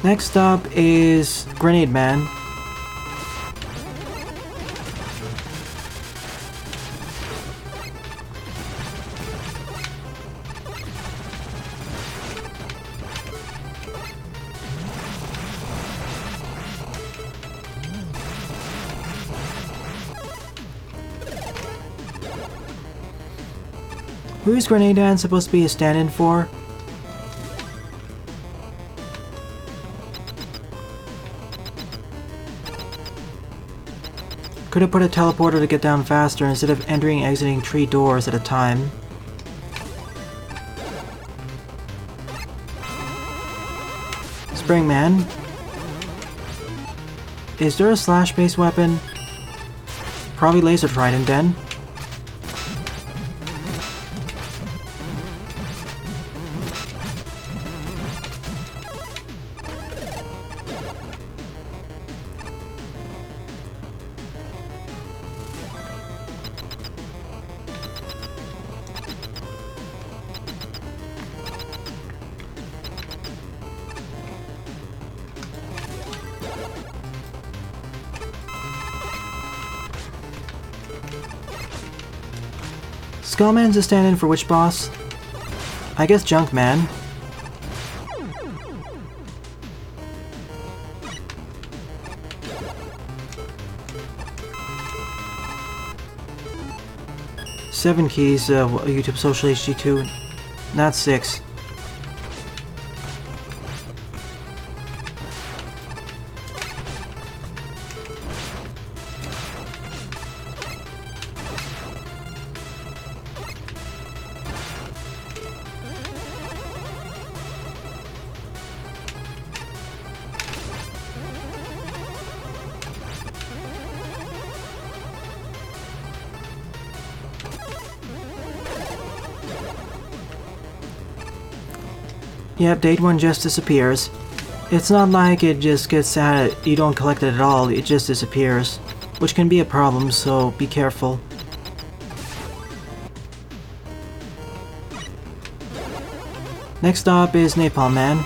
Next up is Grenade Man. Who is Grenade Man supposed to be a stand-in for? Could have put a teleporter to get down faster instead of entering and exiting 3 doors at a time. Springman. Is there a slash-based weapon? Probably Laser Trident then. Skullman's a stand-in for which boss? I guess Junkman. Seven keys, YouTube Social HD2. Not 6. Yep, date 1 just disappears. It's not like it just gets sad, you don't collect it at all, it just disappears. Which can be a problem, so be careful. Next up is Napalm Man.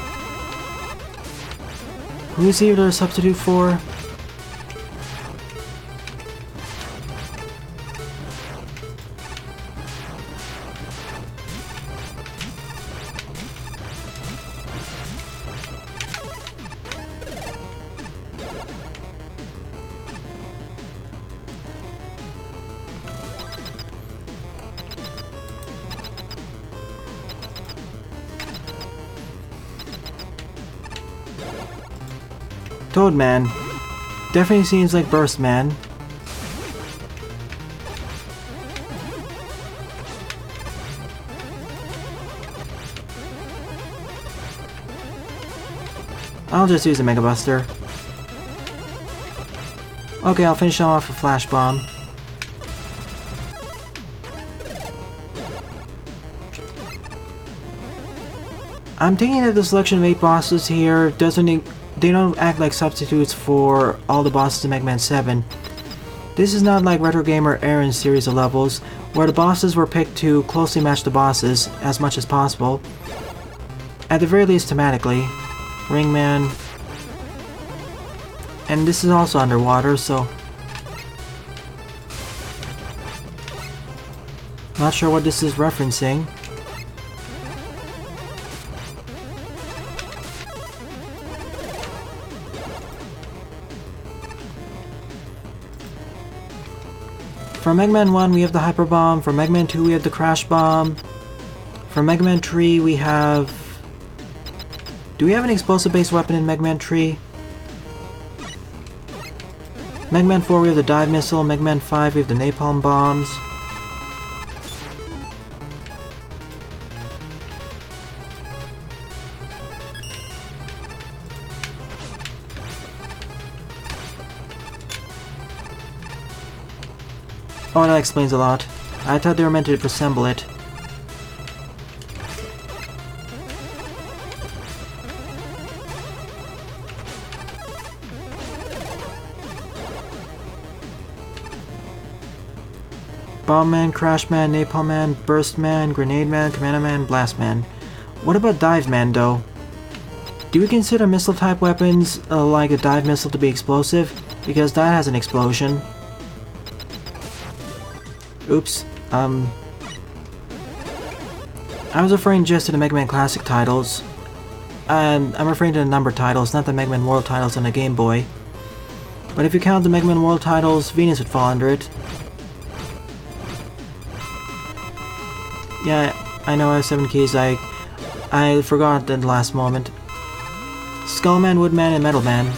Who's he to substitute for? Toadman. Definitely seems like Burst Man. I'll just use a Mega Buster. Okay, I'll finish him off with Flash Bomb. I'm thinking that the selection of 8 bosses here they don't act like substitutes for all the bosses in Mega Man 7. This is not like Retro Gamer Aaron's series of levels, where the bosses were picked to closely match the bosses as much as possible. At the very least thematically. Ringman. And this is also underwater, so... not sure what this is referencing. For Mega Man 1 we have the Hyper Bomb, for Mega Man 2 we have the Crash Bomb, for Mega Man 3 we have... do we have an explosive based weapon in Mega Man 3? Mega Man 4 we have the Dive Missile, Mega Man 5 we have the Napalm Bombs. Oh, that explains a lot. I thought they were meant to resemble it. Bomb Man, Crash Man, Napalm Man, Burst Man, Grenade Man, Commando Man, Blast Man. What about Dive Man though? Do we consider missile type weapons like a dive missile to be explosive? Because that has an explosion. Oops. I was referring just to the Mega Man Classic titles. I'm referring to the numbered titles, not the Mega Man World titles on the Game Boy. But if you count the Mega Man World titles, Venus would fall under it. Yeah, I know I have 7 keys. I forgot at the last moment. Skullman, Woodman, and Metal Man.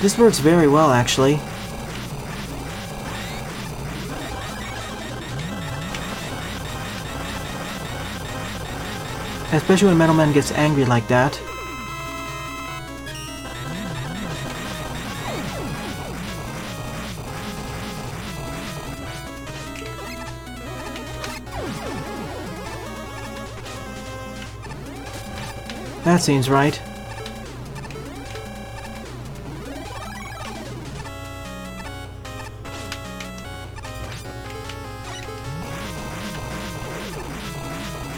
This works very well, actually. Especially when Metal Man gets angry like that. That seems right.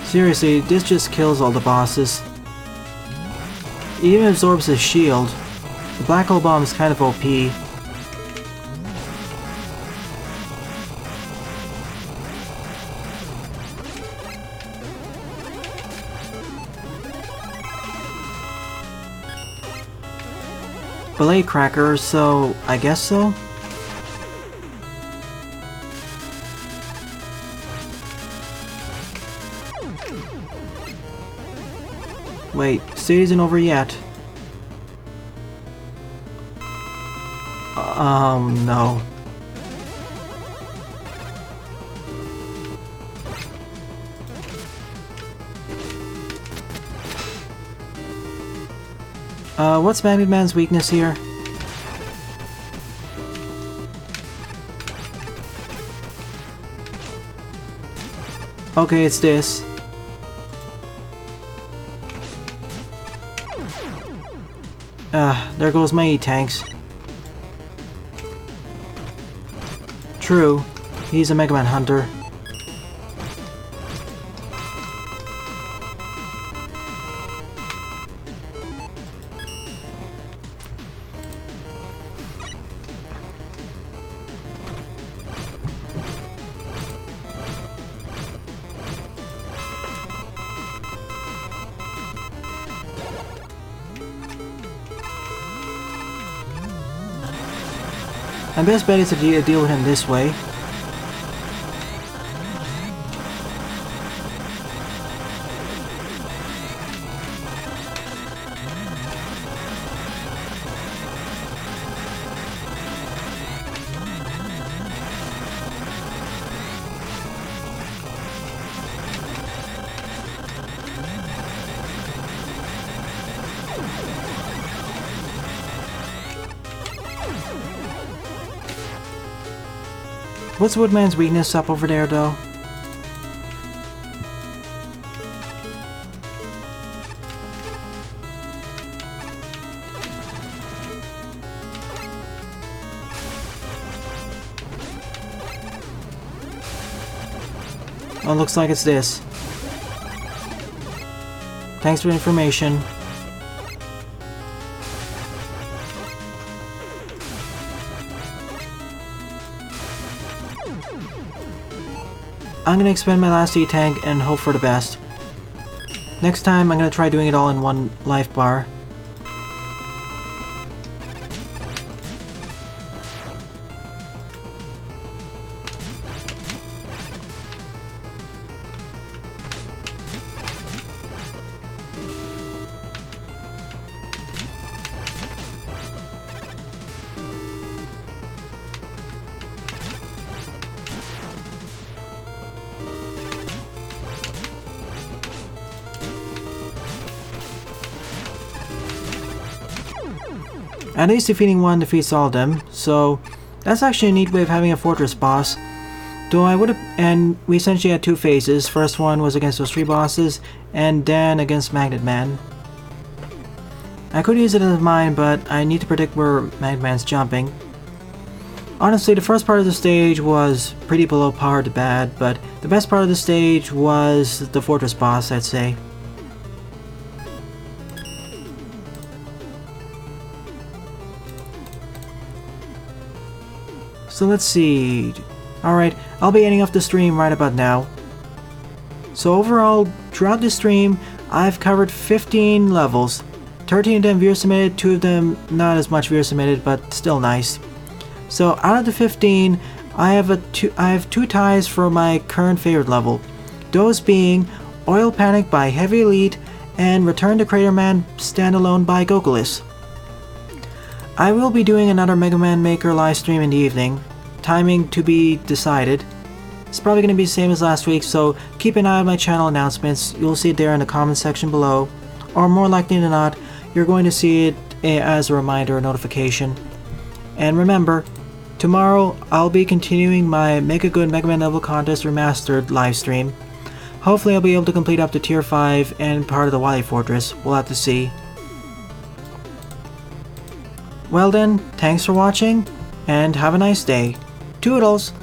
Seriously, this just kills all the bosses. It even absorbs his shield. The black hole bomb is kind of OP. Ballet cracker, so I guess so? Wait, stage isn't over yet. No. What's Mega Man's weakness here? Okay, it's this. There goes my E-tanks. True, he's a Mega Man hunter. My best bet is to deal with him this way. What's Woodman's weakness up over there, though? Oh, looks like it's this. Thanks for the information. I'm gonna expend my last E-tank and hope for the best. Next time, I'm gonna try doing it all in one life bar. At least defeating one defeats all of them, so that's actually a neat way of having a fortress boss. Though I would have, and we essentially had two phases. First one was against those three bosses, and then against Magnet Man. I could use it as mine, but I need to predict where Magnet Man's jumping. Honestly, the first part of the stage was pretty below par to bad, but the best part of the stage was the fortress boss, I'd say. So let's see. Alright, I'll be ending off the stream right about now. So overall, throughout the stream, I've covered 15 levels. 13 of them viewer submitted, 2 of them not as much viewer submitted, but still nice. So out of the 15, I have two ties for my current favorite level. Those being Oil Panic by Heavy Elite and Return to Crater Man Standalone by Gokuless. I will be doing another Mega Man Maker live stream in the evening. Timing to be decided. It's probably going to be the same as last week, so keep an eye on my channel announcements. You'll see it there in the comment section below. Or more likely than not, you're going to see it as a reminder or notification. And remember, tomorrow I'll be continuing my Make a Good Mega Man Level Contest Remastered live stream. Hopefully I'll be able to complete up to Tier 5 and part of the Wily Fortress. We'll have to see. Well then, thanks for watching, and have a nice day. Toodles!